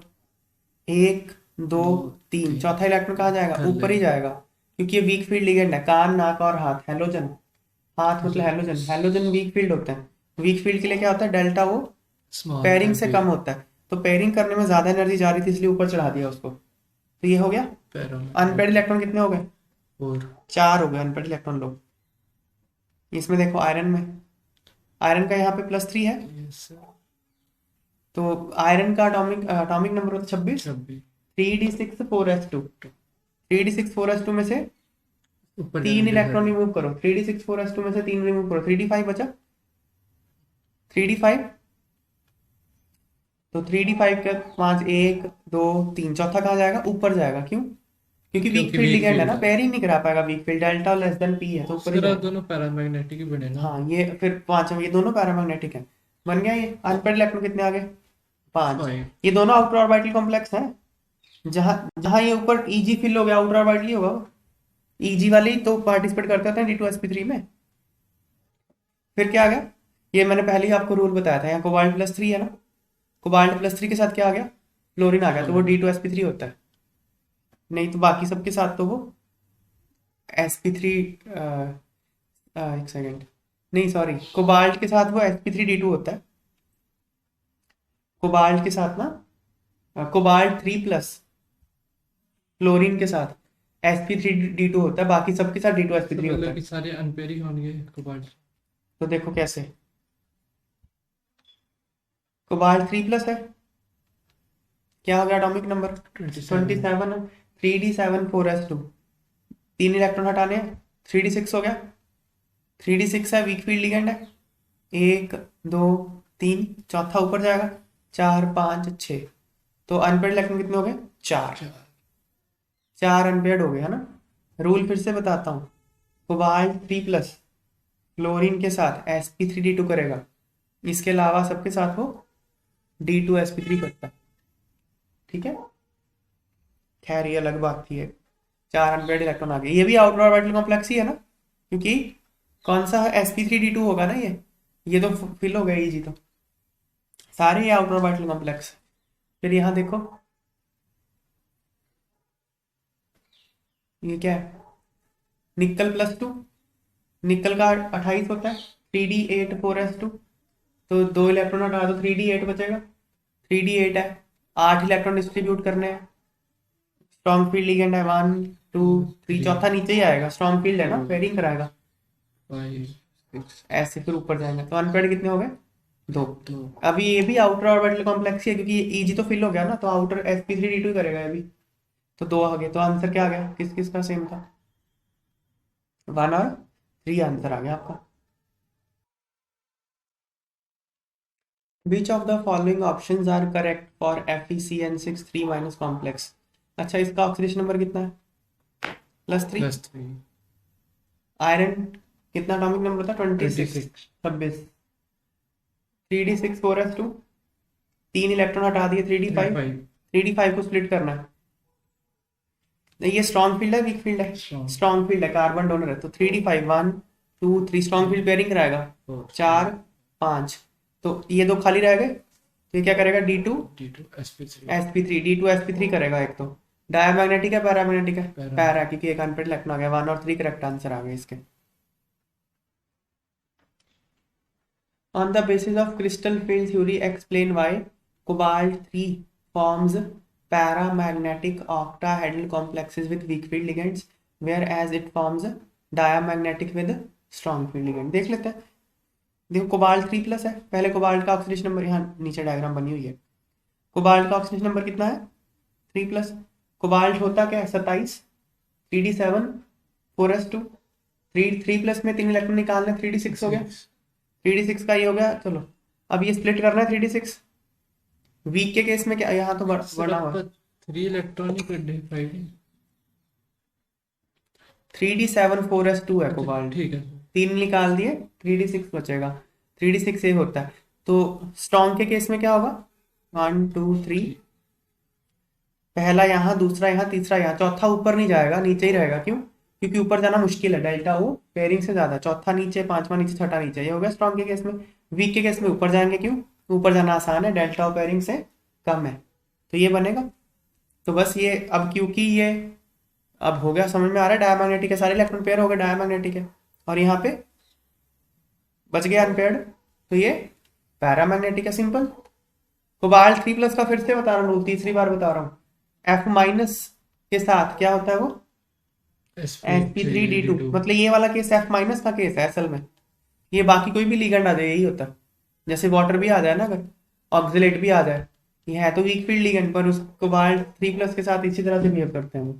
Speaker 1: 1 2 3, चौथा इलेक्ट्रॉन कहाँ जाएगा, ऊपर ही जाएगा, क्योंकि ये वीक फील्ड लिगेंड है। कान, नाक और हाथ, हेलोजन, हाथ मतलब हेलोजन, हेलोजन वीक फील्ड होता है। वीक फील्ड के लिए क्या होता है, डेल्टा वो पेयरिंग से कम होता है, तो पेयरिंग करने में ज्यादा एनर्जी जा रही थी, इसलिए ऊपर चढ़ा दिया उसको। तो ये हो गया। अनपेयर्ड इलेक्ट्रॉन कितने हो गए, 4 हो गए अनपेयर्ड इलेक्ट्रॉन लोग। इसमें देखो आयरन में, आयरन का यहाँ पे +3 है, तो आयरन का एटॉमिक नंबर होता है 26। 3d6 4s2, 3d6 4s2 में से 3 इलेक्ट्रॉन रिमूव करो, 3d6 4s2 में से 3 रिमूव करो, 3d5 बचा, 3d5, तो 3d5 का 5 1 2 3, चौथा कहाँ जाएगा, ऊपर जाएगा, क्यों, क्योंकि वीक फील्ड लिगेंड है ना, पेयरिंग नहीं करा पाएगा weak field, delta less than p है, तो ऊपर ही जाएगा।
Speaker 2: दोनों पैरामैग्नेटिक ही बने ना।
Speaker 1: हाँ ये फिर 5, ये दोनों पैरामैग्नेटिक है, बन गया। ये अनपेयर्ड इलेक्ट्रॉन कितने आ गए, 5। ये दोनों आउटर ऑर्बिटल कॉम्प्लेक्स है, जहां जहां ये ऊपर Eg फिल हो गया, आउटर ऑर्बिटल ही होगा, Eg वाले ही तो पार्टिसिपेट करते हैं d2sp3 में। फिर क्या आ गया, ये मैंने पहले ही आपको रूल बताया था, यहाँ कोबाल्ट +3 है ना, कोबाल्ट +3 के साथ क्या आ गया, क्लोरीन आ गया, तो वो d2sp3 होता है। नहीं तो बाकी सबके साथ तो वो sp3, एक सेकेंड, नहीं सॉरी, कोबाल्ट के साथ वो sp3d2 होता है, कोबाल्ट के साथ ना, कोबाल्ट 3+ क्लोरीन के साथ sp3d2 होता है, बाकी सबके साथ d2sp3 होता है।
Speaker 2: सारे अनपेयर ही होंगे कोबाल्ट।
Speaker 1: तो देखो कैसे, कोबाल्ट 3+ है, क्या हो गया एटॉमिक नंबर 27 है, 3d7 4s2, 3 इलेक्ट्रॉन हटाने हैं, 3d6 हो गया, 3d6 है, वीक फील्ड लिगेंड है, 1 2 3, चौथा ऊपर जाएगा, 4 5 6, तो अनपेयर्ड इलेक्ट्रॉन कितने हो गए, 4 अनपेयर्ड हो गए, है ना। रूल फिर से बताता हूँ, कोबाल्ट 3+ क्लोरीन के साथ sp3d2 करेगा, इसके अलावा सबके साथ वो d2sp3 करता है, ठीक है। खैर ये अलग बात थी, 4 अनपेयर्ड इलेक्ट्रॉन आ गए, ये भी आउटर ऑर्बिटल कॉम्प्लेक्स ही है ना, क्योंकि कौन सा sp3d2 होगा ना, ये तो फिल हो गया Eg, तो सारे ये आउटर ऑर्बिटल कॉम्प्लेक्स। फिर यहाँ देखो, ये क्या है, निकल +2, निकल का 28 होता है, 3d8 4s2, तो 2 इलेक्ट्रॉन हटा दो, 3d8 बचेगा, 3d8 है, 8 इलेक्ट्रॉन डिस्ट्रीब्यूट करने हैं, स्ट्रॉन्ग फील्ड लिगेंड है, 1 2 3, चौथा नीचे ही आएगा, स्ट्रॉन्ग फील्ड है ना, पेयरिंग कराएगा, ऐसे फिर ऊपर जाएंगे, तो अनपेयर्ड कितने हो गए, 2। अभी ये भी आउटर ऑर्बिटल कॉम्प्लेक्स ही है, क्योंकि Eg तो फिल हो गया ना, तो आउटर sp3d2 करेगा अभी, तो 2 आ गए, तो आंसर क्या आ गया, किस किस का सेम था, 1 और 3 आंसर आ गया आपका। Which of the following options are correct for FeCN6 3- complex। अच्छा, इसका ऑक्सीडेशन नंबर कितना है, +3। आयरन कितना अटॉमिक नंबर था? 26,
Speaker 2: 26।
Speaker 1: 26। 3d6 4s2, 3 इलेक्ट्रॉन हटा दिए, 3d5।
Speaker 2: 5।
Speaker 1: 3d5 को स्प्लिट करना है। ये स्ट्रॉन्ग फील्ड है वीक फील्ड है?
Speaker 2: स्ट्रॉन्ग।
Speaker 1: स्ट्रॉन्ग फील्ड है, कार्बन डोनर है, तो 3d5 1 2 3 स्ट्रॉन्ग फील्ड पेयरिंग कराएगा। 4 5, तो ये दो खाली रह गए, तो ये क्या करेगा? D2
Speaker 2: D2 sp3।
Speaker 1: sp3, D2 sp3 करेगा एक तो। डायमैग्नेटिक है पैरामैग्नेटिक है? पैरा, क्योंकि एक अनपेड इलेक्ट्रॉन आ गया। 1 और 3 करेक्ट आंसर आ गए इसके। On the basis of crystal field theory, explain why cobalt-3 forms paramagnetic octahedral complexes with weak field ligands, whereas it forms diamagnetic with strong field ligand। देख लेते हैं। देखो कोबाल्ट 3+ है, पहले कोबाल्ट का ऑक्सीडेशन नंबर, यहाँ नीचे डायग्राम बनी हुई है। कोबाल्ट का ऑक्सीडेशन नंबर कितना है? 3+। कोबाल्ट होता क्या है? 27, 3d7 4s2, 3+ में 3 इलेक्ट्रॉन निकालने, 3d6 हो गया। 3d6 का ये हो गया। चलो अब ये स्प्लिट करना है 3d6। वीक के केस में क्या, यहाँ तो बना हुआ
Speaker 2: 3 इलेक्ट्रॉन ही कर दे 5।
Speaker 1: 3d7 4s2 है कोबाल्ट।
Speaker 2: ठीक है।
Speaker 1: 3 निकाल दिए, 3d6 बचेगा। 3d6 ये होता है। तो स्ट्रॉन्ग के केस में क्या होगा? 1 2 3, पहला यहाँ, दूसरा यहाँ, तीसरा यहाँ, चौथा ऊपर नहीं जाएगा, नीचे ही रहेगा। क्यों? क्योंकि ऊपर जाना मुश्किल है, डेल्टा वो पेयरिंग से ज्यादा। चौथा नीचे, पांचवा नीचे, छठा नीचे, ये हो गया स्ट्रॉन्ग के केस में। वीक के केस में ऊपर जाएंगे। क्यों? ऊपर जाना आसान है, डेल्टा पेयरिंग से कम है, तो ये बनेगा। तो बस ये अब, क्योंकि ये अब हो गया, समझ में आ रहा है, डायमैग्नेटिक है, सारे इलेक्ट्रॉन पेयर हो गए, डायमैग्नेटिक है। और यहाँ पे बच गया अनपेयर्ड, तो ये पैरामैग्नेटिक है, सिंपल। कोबाल्ट 3+ का फिर से बता रहा हूँ, तीसरी बार बता रहा हूँ। F- के साथ क्या होता है वो? sp3d2।
Speaker 2: sp3d2।
Speaker 1: मतलब ये वाला केस F- का केस है असल में। ये बाकी कोई भी लिगेंड आ जाए यही होता है। जैसे वाटर भी आ जाए ना, अगर ऑक्सिलेट भी आ जाए, ये है तो वीक फील्ड लिगेंड, पर उस कोबाल्ट 3+ के साथ इसी तरह से बिहेव करते हैं वो।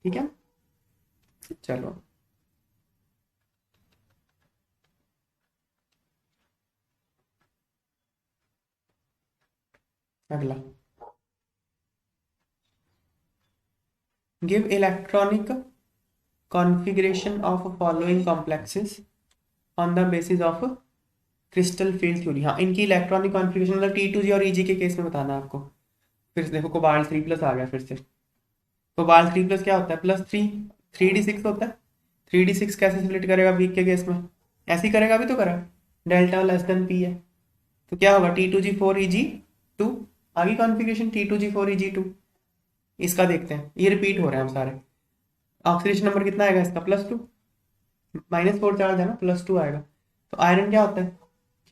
Speaker 1: ठीक है, चलो अगला। Give electronic configuration of following complexes on the basis of crystal field theory. हाँ, इनकी इलेक्ट्रॉनिक कॉन्फ़िगरेशन मतलब T2G और EG के केस में बताना है आपको। फिर से देखो कोबाल्ट 3+ आ गया फिर से। कोबाल्ट 3+ क्या होता है? +3, 3d6 होता है। 3d6 कैसे स्प्लिट करेगा वीक के केस में? ऐसे ही करेगा, भी तो करा, डेल्टा लेस देन पी है, तो क्या होगा? T2G4Eg2। आगे कॉन्फ़िगरेशन T2G4Eg2। इसका देखते हैं, ये रिपीट हो रहे हैं हम सारे। ऑक्सीडेशन नंबर कितना आएगा इसका? +2, -4 चार्ज है ना, +2 आएगा। तो आयरन क्या होता है?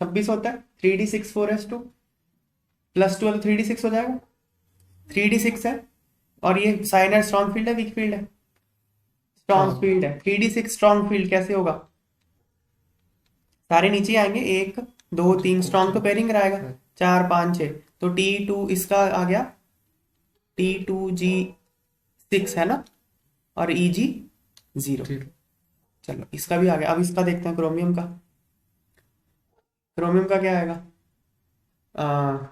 Speaker 1: 26 होता है। 3d6 4s2, +2 है तो 3d6 हो जाएगा। 3d6 है, और ये साइनाइड स्ट्रॉन्ग फील्ड है वीक फील्ड है? स्ट्रॉन्ग फील्ड है। 3d6 स्ट्रॉन्ग फील्ड कैसे होगा? सारे नीचे आएंगे, 1 2 3, स्ट्रॉन्ग तो पेयरिंग कराएगा, 4 5 6, तो T2 इसका आ गया T2G6 है ना, और Eg0। चलो इसका भी आ गया। अब इसका देखते हैं, क्रोमियम का। क्रोमियम का क्या आएगा?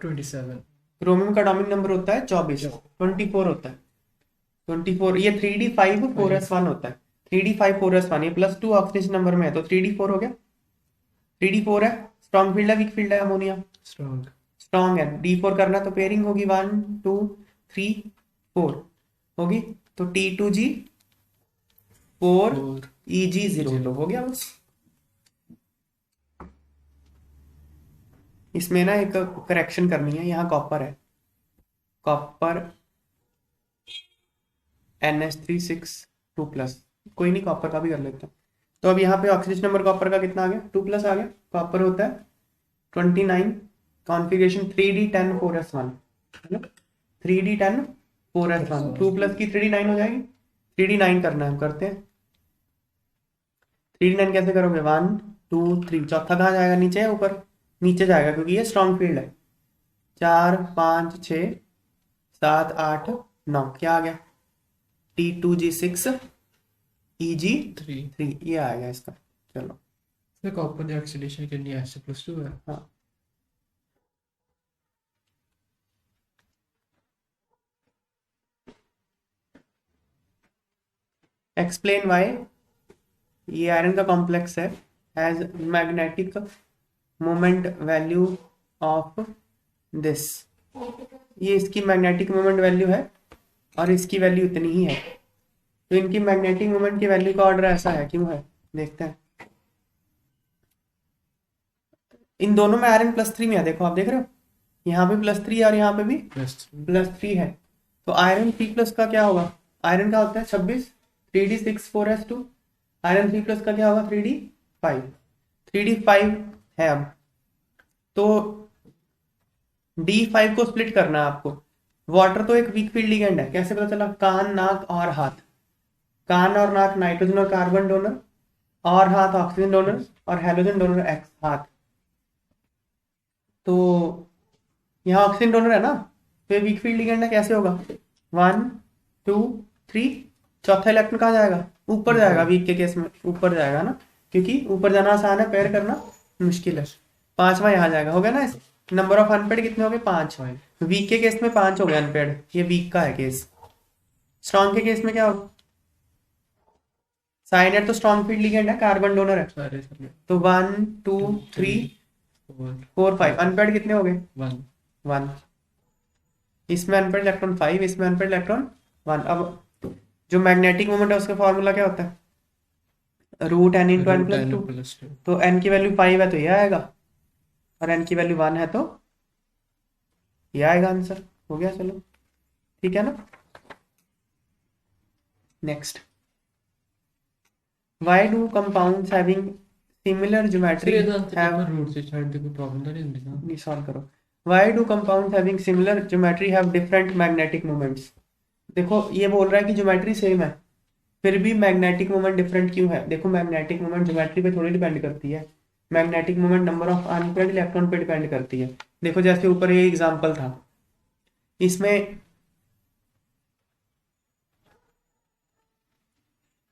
Speaker 2: 27।
Speaker 1: क्रोमियम का एटॉमिक नंबर होता है 24, 24 होता है। 24, ये 3d5 4s1 होता है। 3d5 4s1, ये +2 ऑक्सीडेशन नंबर में है, तो 3d4 हो गया। 3d4 है, स्ट्रॉन्ग फील्ड है वीक फील्ड है? Ammonia
Speaker 2: strong.
Speaker 1: स्ट्रॉन्ग है। D4 करना है तो पेयरिंग होगी 1 2 3 4 होगी, तो T2G4
Speaker 2: 4
Speaker 1: Eg0, तो हो गया बस। इसमें ना एक करेक्शन करनी है, यहाँ कॉपर है, कॉपर NH3 6 2+, कोई नहीं, कॉपर का भी कर लेते हैं। तो अब यहाँ पे ऑक्सीजन नंबर कॉपर का कितना आ गया? 2+ आ गया। कॉपर होता है 29, कॉन्फ़िगरेशन 3d10 4s1 है ना, 3d10 4s1, 2+ की 3d9 हो जाएगी। 3d9 करना है, हम करते हैं। 3d9 कैसे करोगे? 1 2 3, चौथा कहाँ जाएगा? नीचे या ऊपर? नीचे जाएगा, क्योंकि ये स्ट्रॉन्ग फील्ड है। 4 5 6 7 8 9, क्या आ गया? T2G6 Eg3,
Speaker 2: 3।
Speaker 1: ये आ गया इसका। चलो
Speaker 2: The copper the oxidation के लिए Sa+2 है।
Speaker 1: हाँ, explain why ये आयरन का कॉम्प्लेक्स है, has magnetic moment value of this, ये इसकी मैग्नेटिक मोमेंट वैल्यू है और इसकी वैल्यू इतनी ही है, तो इनकी मैग्नेटिक मोमेंट की वैल्यू का ऑर्डर ऐसा है, क्यों है देखते हैं। इन दोनों में आयरन +3 में है, देखो आप देख रहे हो, यहाँ पे +3 है और यहाँ पे भी +3 है, तो आयरन 3+ का क्या होगा, आयरन का होता है 26, 3d6 4s2, आयरन 3+ का क्या होगा 3d5, 3d5 है। अब तो D5 को स्प्लिट करना है आपको। वाटर तो एक वीक फील्ड लिगेंड है, कैसे पता चला, कान नाक और हाथ, कान और नाक नाइट्रोजन और कार्बन डोनर, और हाथ ऑक्सीजन डोनर और हेलोजन डोनर एक्स हाथ, तो यहाँ ऑक्सीजन डोनर है ना, तो वीक फील्ड लिगेंड है, कैसे होगा 1 2 3, चौथा इलेक्ट्रॉन कहाँ जाएगा, वीक जाएगा, वीक के केस में ऊपर जाएगा ना, क्योंकि ऊपर जाना आसान है, पेयर करना मुश्किल है। पांचवा यहाँ जाएगा, हो गया ना। नंबर ऑफ अनपेड कितने हो गए 5, वीक के केस में 5 हो गए अनपेड, ये वीक का है केस। स्ट्रॉन्ग के केस में क्या होगा, साइनेट तो स्ट्रॉन्ग फील्ड लिगेंड है, कार्बन डोनर है, तो 1 2 3 4 5, अनपेड कितने हो गए 1, इसमें अनपेड इलेक्ट्रॉन 5, इसमें अनपेड इलेक्ट्रॉन 1। अब जो मैग्नेटिक मोमेंट है उसका फॉर्मूला क्या होता है, √n × n+2, तो n की वैल्यू 5 है तो ये आएगा, और n की वैल्यू 1 है तो ये आएगा आंसर, हो गया, चलो ठीक है ना। Next, why do compounds having similar geometry नहीं सॉल्व करो, why do compounds having similar geometry have different magnetic moments. देखो ये बोल रहा है कि ज्योमेट्री सेम है, फिर भी मैग्नेटिक मोमेंट डिफरेंट क्यों है। देखो मैग्नेटिक मोमेंट ज्योमेट्री पे थोड़ी डिपेंड करती है, magnetic moment number of unpaired electron पे डिपेंड करती है। देखो जैसे ऊपर ये एग्जांपल था, इसमें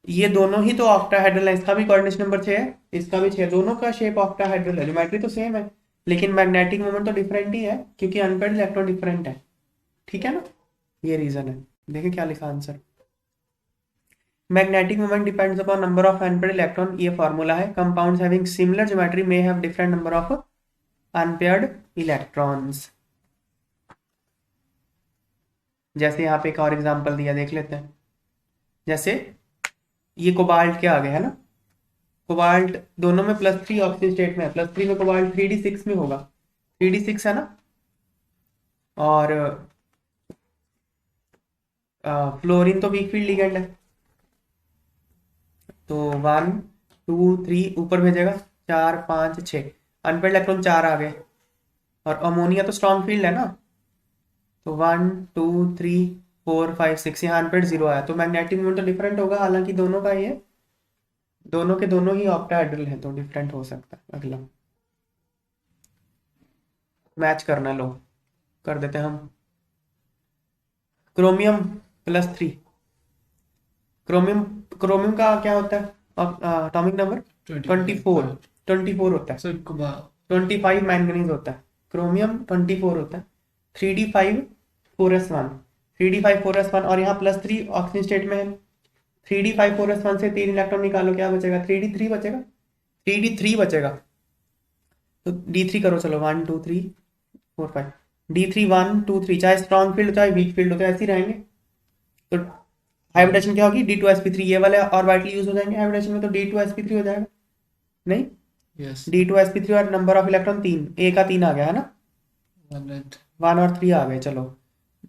Speaker 1: ये दोनों ही तो ऑक्टाहेड्रल है, इसका भी कोऑर्डिनेशन नंबर 6 है, इसका भी 6, दोनों का शेप ऑक्टाहेड्रल है, ज्योमेट्री तो सेम है, लेकिन मैग्नेटिक मोमेंट तो डिफरेंट ही है क्योंकि अनपेड इलेक्ट्रॉन डिफरेंट है, ठीक है ना, ये रीजन है। देखिए क्या लिखा answer, magnetic moment depends upon number of unpaired electron, ये फॉर्मूला है। Compounds having similar geometry may have different number of unpaired electrons. जैसे यहाँ पे एक और एग्जांपल दिया, देख लेते हैं। जैसे ये कोबाल्ट के आगे है ना, कोबाल्ट दोनों में +3 ऑक्सीजन स्टेट में है, +3 में कोबाल्ट 3d6 में होगा, 3d6 है ना, और फ्लोरीन तो वीक फील्ड लिगेंड है, तो 1 2 3 ऊपर भेजेगा, 4 5 6, अनपेड इलेक्ट्रॉन 4 आ गए, और अमोनिया तो स्ट्रॉन्ग फील्ड है ना, तो 1 2 3 4 5 6, यहाँ अनपेड 0 आया, तो मैग्नेटिक मोमेंट तो डिफरेंट होगा, हालांकि दोनों का ये दोनों के दोनों ही ऑक्टाहेड्रल है, तो डिफरेंट हो सकता है। अगला मैच करना, लो कर देते हैं हम। क्रोमियम +3, क्रोमियम क्रोमियम का क्या होता है, एटॉमिक नंबर 24 होता है, 25 मैंगनीज होता है, क्रोमियम 24 होता है, 3d5 4s1, 3d5 4s1, और यहाँ +3 ऑक्सीजन स्टेट में है, 3d5 4s1 से 3 इलेक्ट्रॉन निकालो, क्या बचेगा 3d3 बचेगा, 3d3 बचेगा, तो d3 करो, चलो 1 2 3 4 5, d3 1 2 3, चाहे स्ट्रॉन्ग फील्ड हो चाहे वीक फील्ड हो, तो ऐसे ही रहेंगे। तो हाइब्रिडेशन क्या होगी, D2sp3, ये वाले और वाइटली यूज हो जाएंगे हाइब्रिडेशन में, तो D2sp3 हो जाएगा, नहीं D2sp3, और नंबर ऑफ इलेक्ट्रॉन 3, ए का 3 आ गया है ना, 1 और 3 आ गए। चलो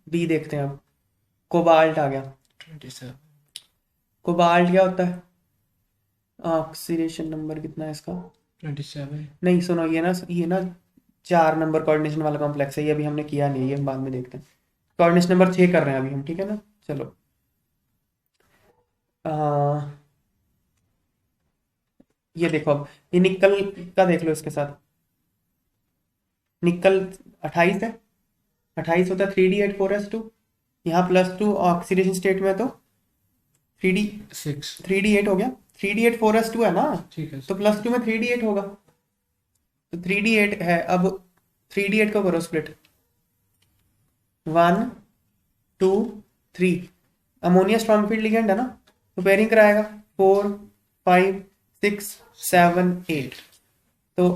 Speaker 1: बी देखते हैं अब, कोबाल्ट आ गया, कोबाल्ट क्या होता है, ऑक्सीडेशन नंबर कितना है इसका
Speaker 2: 27,
Speaker 1: नहीं सुनो, ये ना 4 नंबर कोऑर्डिनेशन वाला कॉम्प्लेक्स है, ये अभी हमने किया नहीं, ये बाद में देखते हैं, कोऑर्डिनेशन नंबर 6 कर रहे हैं अभी हम, ठीक है ना। चलो ये देखो, अब ये निकल का देख लो, इसके साथ निकल 28 है, 28 होता है 3d8 4s2, यहाँ +2 ऑक्सीडेशन स्टेट में, तो 3d8 हो गया, 3d8 4s2 है ना,
Speaker 2: ठीक है,
Speaker 1: तो +2 में 3d8 होगा, तो 3d8 है। अब 3d8 को करो split, 1 2 3, ammonia strong field ligand है ना, तो पेयरिंग कराएगा 4 5 6 7 8। तो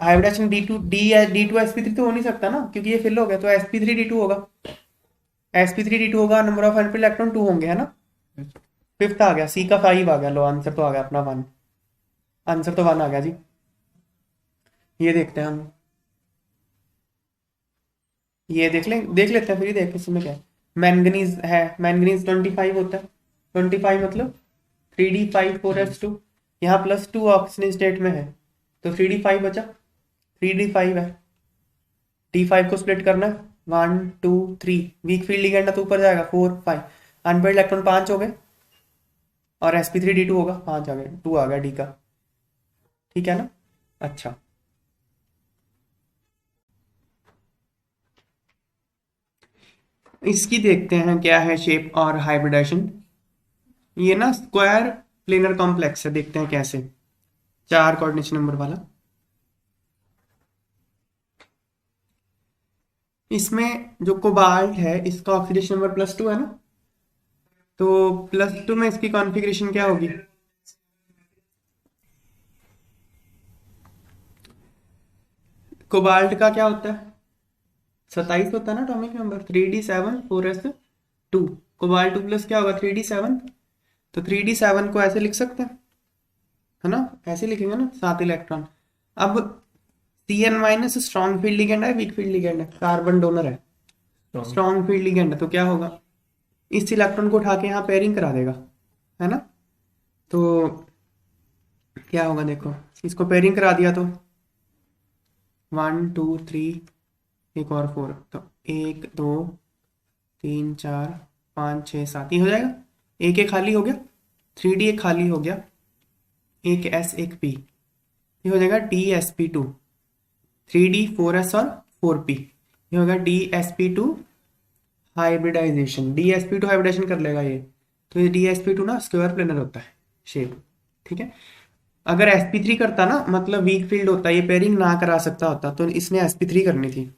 Speaker 1: हाइब्रिडेशन D2 sp3 तो हो नहीं सकता ना, क्योंकि ये फिल हो गया, तो sp3d2 होगा। sp3d2 होगा, नंबर ऑफ अनफिल्ड इलेक्ट्रॉन 2 होंगे, है ना। फिफ्थ आ गया, सी का 5 आ गया। लो आंसर तो आ गया अपना 1। आंसर तो 1 आ गया जी। ये देखते हैं हम, ये देख लेते हैं फिर, ये देख इसमें क्या है। मैंगनीज है, मैंगनीज 25 होता है। 25 मतलब 3d5 4s2। यहाँ +2 ऑक्सीजन स्टेट में है, तो 3d5 बचा, 3d5 है। d5 को स्प्लिट करना है, 1 2 3। वीक फील्ड लिगेंड है तो ऊपर जाएगा, 4 5। अनपेयर्ड इलेक्ट्रॉन 5 हो गए, और sp3d2 होगा 5 आ गए, 2 आ गया डी का। ठीक है ना। अच्छा, इसकी देखते हैं क्या है शेप और हाइब्रिडेशन। ये ना स्क्वायर प्लेनर कॉम्प्लेक्स है, देखते हैं कैसे। 4 कोऑर्डिनेशन नंबर वाला। इसमें जो कोबाल्ट है, इसका ऑक्सीडेशन नंबर +2 है ना, तो +2 में इसकी कॉन्फ़िगरेशन क्या होगी। कोबाल्ट का क्या होता है, 27 होता है ना atomic number, 3d7 4s2। Cobalt 2 plus क्या होगा, 3d7। तो 3d7 को ऐसे लिख सकते हैं, है ना, ऐसे लिखेंगे ना, 7 इलेक्ट्रॉन। अब Cn- स्ट्रॉन्ग फील्ड लिगेंड है, वीक फील्ड लिगेंड है, कार्बन डोनर है। स्ट्रॉन्ग फील्ड लिगेंड है, तो क्या होगा, इस इलेक्ट्रॉन को उठा के यहाँ पेयरिंग करा देगा, है ना। तो क्या होगा देखो, इसको पेयरिंग करा दिया तो 1 2 3, एक और 4, तो 1 2 3 4 5 6 7, ये हो जाएगा। एक एक खाली हो गया, 3d एक खाली हो गया, एक s एक p, ये हो जाएगा dsp2। 3d 4s और 4p, ये होगा dsp2 हाइब्रिडाइजेशन। dsp2 हाइब्रिडाइजेशन कर लेगा ये, तो ये dsp2 ना स्क्वायर प्लेनर होता है शेप। ठीक है। अगर sp3 करता ना, मतलब वीक फील्ड होता, ये पेयरिंग ना करा सकता होता, तो इसने sp3 करनी थी।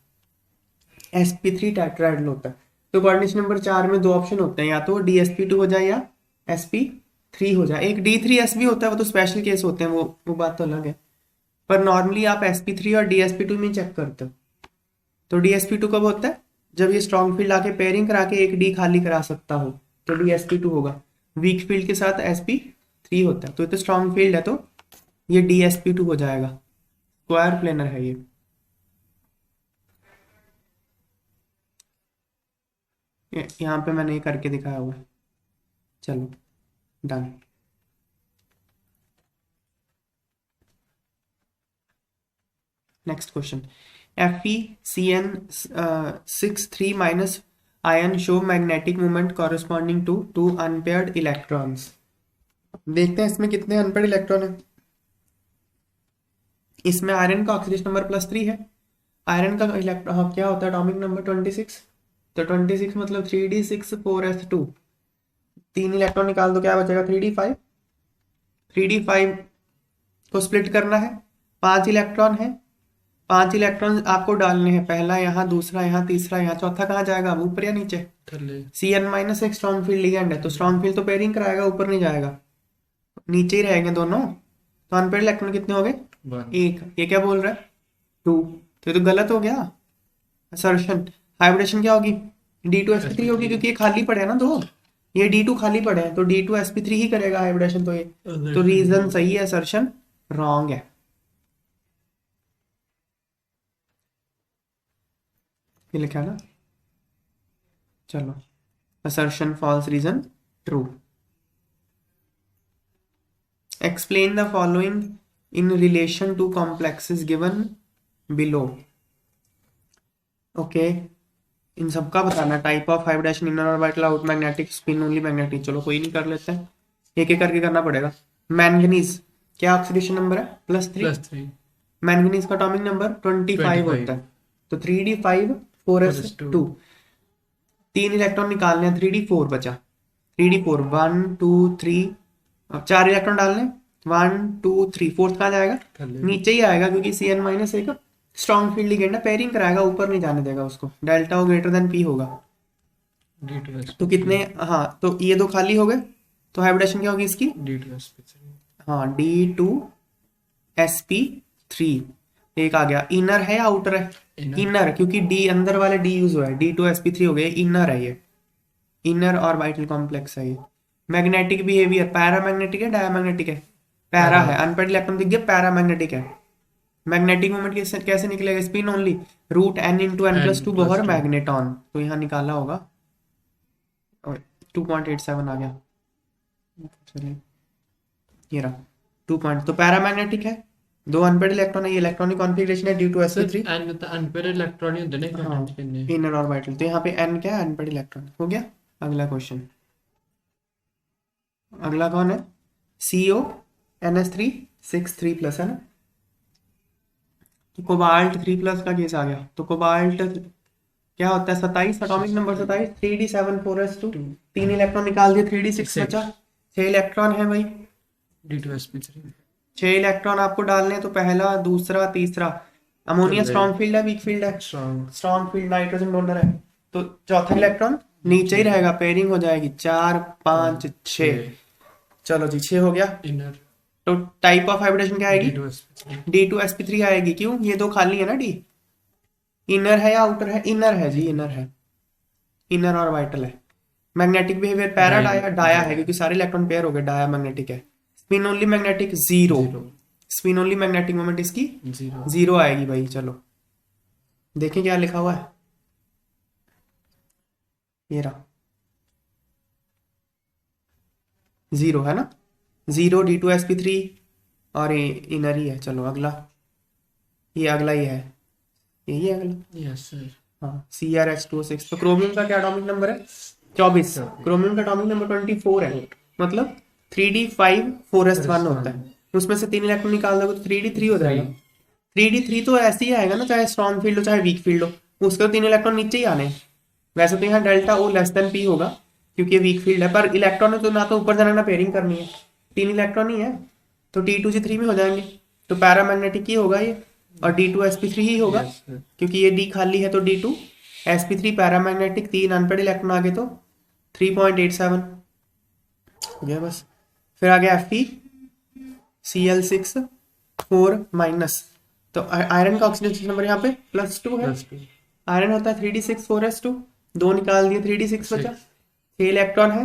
Speaker 1: sp3 टेट्राहेड्रल होता है। तो कोऑर्डिनेशन नंबर 4 में 2 ऑप्शन होते हैं, या तो dsp2 हो जाए या sp3 हो जाए। एक d3s भी होता है, वो तो स्पेशल केस होते हैं, वो बात तो अलग है। पर नॉर्मली आप sp3 और dsp2 में चेक करते हो। तो dsp2 कब होता है, जब ये स्ट्रॉन्ग फील्ड आके पेयरिंग करा के एक डी खाली करा सकता हो, तो dsp2 होगा। वीक फील्ड के साथ sp3 होता है, तो ये तो स्ट्रॉन्ग फील्ड है, तो ये dsp2 हो जाएगा। स्क्वायर प्लेनर है ये। यहाँ पे मैंने ये करके दिखाया हुआ है। चलो done. Next question, FeCN63- ion show magnetic moment corresponding to 2 unpaired electrons. देखते हैं इसमें कितने अनपेयर्ड इलेक्ट्रॉन है। इसमें आयरन का ऑक्सीडेशन नंबर +3 है। आयरन का इलेक्ट्रॉन क्या होता है, एटॉमिक नंबर 26। तो 26 मतलब 3d6 4s2। 3 इलेक्ट्रॉन निकाल दो, क्या बचेगा, 3d5। 3d5 को स्प्लिट करना है, 5 इलेक्ट्रॉन है। 5 इलेक्ट्रॉन आपको डालने हैं, पहला यहाँ, दूसरा यहाँ, तीसरा यहाँ, चौथा कहाँ जाएगा, अब ऊपर या नीचे। Cn- एक स्ट्रॉन्ग फील्ड लिगेंड है, तो स्ट्रॉन्ग फील्ड तो पेयरिंग कराएगा, ऊपर नहीं जाएगा, नीचे ही रहेंगे दोनों। तो अनपेयर्ड इलेक्ट्रॉन कितने हो गए, 1। ये क्या बोल रहा है, 2। तो ये तो गलत हो गया असर्शन। हाइब्रिडेशन क्या होगी, D2sp3 होगी, क्योंकि ये खाली पड़े हैं ना दो, ये D2 खाली पड़े हैं, तो D2sp3 ही करेगा हाइब्रिडेशन। तो ये तो रीजन सही है, असर्शन रॉन्ग है। ये लिखा है ना। चलो, assertion false, reason true। explain the following in relation to complexes given below। Okay, इन सबका बताना, type of hybridisation, inner orbital, out magnetic, spin only magnetic. चलो कोई नहीं, कर लेते हैं, एक एक करके करना पड़ेगा। मैंगनीज क्या ऑक्सीडेशन नंबर है, +3। मैंगनीज का एटॉमिक नंबर 25 होता है, तो 3d5 4s2। 3 इलेक्ट्रॉन निकालने हैं, 3d4 बचा, 3d4 1 2 3। अब 4 इलेक्ट्रॉन डालने, 1 2 3, फोर्थ कहाँ जाएगा, नीचे ही आएगा, क्योंकि Cn- एक स्ट्रॉन्ग फील्ड लिगेंड है, पेयरिंग कराएगा, ऊपर नहीं जाने देगा उसको। डेल्टा हो ग्रेटर देन P होगा, तो कितने, हाँ, तो ये दो खाली हो गए, तो हाइब्रिडेशन क्या होगी इसकी, हाँ D2sp3 एक आ गया। इनर है या आउटर है? इनर, क्योंकि डी अंदर वाले डी यूज हुआ है, D2sp3 हो गया, इनर है ये, इनर ऑर्बिटल कॉम्प्लेक्स है ये। मैग्नेटिक बिहेवियर, पैरामैग्नेटिक है डायमैग्नेटिक है? पैरा है, अनपेड इलेक्ट्रॉन दिख गया, पैरामैग्नेटिक है। मैग्नेटिक मोमेंट कैसे कैसे निकलेगा? Spin only, root n into n plus two Bohr magneton, तो यहाँ निकाला होगा 2.87 आ गया। चलिए ये रहा 2 पॉइंट, तो पैरामैग्नेटिक है, दो अनपेड इलेक्ट्रॉन है, ये इलेक्ट्रॉनिक कॉन्फ़िगरेशन है D2sp3।
Speaker 2: एन तो अनपेड इलेक्ट्रॉन ही होते हैं ना
Speaker 1: हाँ
Speaker 2: कितने।
Speaker 1: इनर ऑर्बिटल, तो यहाँ पे n क्या है? Unpaired electron. हो गया। अगला क्वेश्चन, अगला कौन है? CONS3 प्लस है ना, तो कोबाल्ट 3+ का केस आ गया। तो कोबाल्ट क्या होता है? 27 atomic number 27, 3d7 4s2, 3 electron निकाल दिए, 3d6 बचा, 6 इलेक्ट्रॉन है भाई,
Speaker 2: D2sp3
Speaker 1: 6 इलेक्ट्रॉन आपको डालने हैं, तो पहला दूसरा तीसरा। अमोनिया स्ट्रॉन्ग फील्ड है वीक फील्ड है?
Speaker 2: Strong.
Speaker 1: Strong field, nitrogen donor है, तो चौथा इलेक्ट्रॉन नीचे ही रहेगा, पेयरिंग हो जाएगी 4 5 6। चलो जी 6 हो गया।
Speaker 2: इनर
Speaker 1: तो टाइप ऑफ हाइब्रिडेशन क्या आएगी?
Speaker 2: D2sp3
Speaker 1: D2sp3 आएगी। क्यों? ये दो खाली है ना डी। इनर है या आउटर है? इनर है जी, इनर है, इनर ऑर्बिटल है। Magnetic behaviour para dia, dia है क्योंकि सारे इलेक्ट्रॉन पेयर हो गए, डाया मैग्नेटिक है। Spin only magnetic zero, spin only magnetic moment इसकी जीरो आएगी भाई। चलो देखें क्या लिखा हुआ है, ये रहा जीरो है ना, जीरो D2sp3 और ये इनर ही है। चलो अगला, ये अगला ही है, यही है अगला।
Speaker 2: Yes sir.
Speaker 1: हाँ CrH2O6। तो क्रोमियम का क्या एटॉमिक नंबर है? 24। क्रोमियम का एटॉमिक नंबर 24 है, मतलब 3d5 4s1 होता है, उसमें से 3 इलेक्ट्रॉन निकाल दोगे तो 3d3 हो जाएगा। 3d3 तो ऐसे ही आएगा ना, चाहे स्ट्रॉन्ग फील्ड हो चाहे वीक फील्ड हो, उसके 3 इलेक्ट्रॉन नीचे ही आने हैं। वैसे तो यहाँ delta O less than P होगा क्योंकि ये वीक फील्ड है, पर इलेक्ट्रॉन है तो ना तो ऊपर जाना ना पेयरिंग करनी है, 3 इलेक्ट्रॉन ही है, तो T2G3 में हो जाएंगे, तो पैरामैग्नेटिक ही होगा ये, और D2sp3 ही होगा क्योंकि ये D खाली है, तो D2sp3 पैरामैग्नेटिक, 3 अनपेड इलेक्ट्रॉन आ गए तो 3.87 हो गया बस। फिर आ गया FeCl6 4-, तो आयरन का ऑक्सीडेशन नंबर यहाँ पे +2 है, आयरन होता है 3d6 4s2, 2 निकाल दिए 3d6 बचा, 6 इलेक्ट्रॉन है,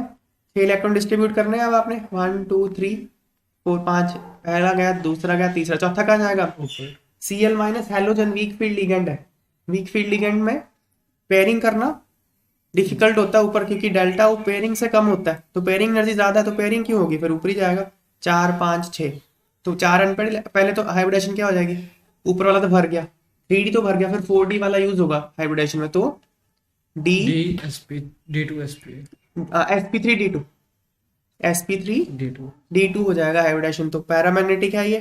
Speaker 1: 6 इलेक्ट्रॉन डिस्ट्रीब्यूट करने हैं अब आपने, 1 2 3 4 5, पहला गया, दूसरा गया, तीसरा, चौथा कहाँ जाएगा? Cl- halogen weak field ligand है, वीक फील्ड लिगेंड में पेयरिंग करना डिफिकल्ट होता है ऊपर, क्योंकि डेल्टा वो पेयरिंग से कम होता है, तो पेयरिंग एनर्जी ज्यादा है, तो पेयरिंग क्यों होगी? फिर ऊपर ही जाएगा, 4 5 6, तो 4 अनपेड, पहले तो हाइब्रिडेशन क्या हो जाएगी? ऊपर वाला तो भर गया, 3d तो भर गया, फिर 4d वाला यूज होगा हाइब्रिडेशन में, तो
Speaker 2: D2sp
Speaker 1: sp3
Speaker 2: D2
Speaker 1: d2 हो जाएगा हाइब्रिडेशन। तो पैरामैग्नेटिक है ये,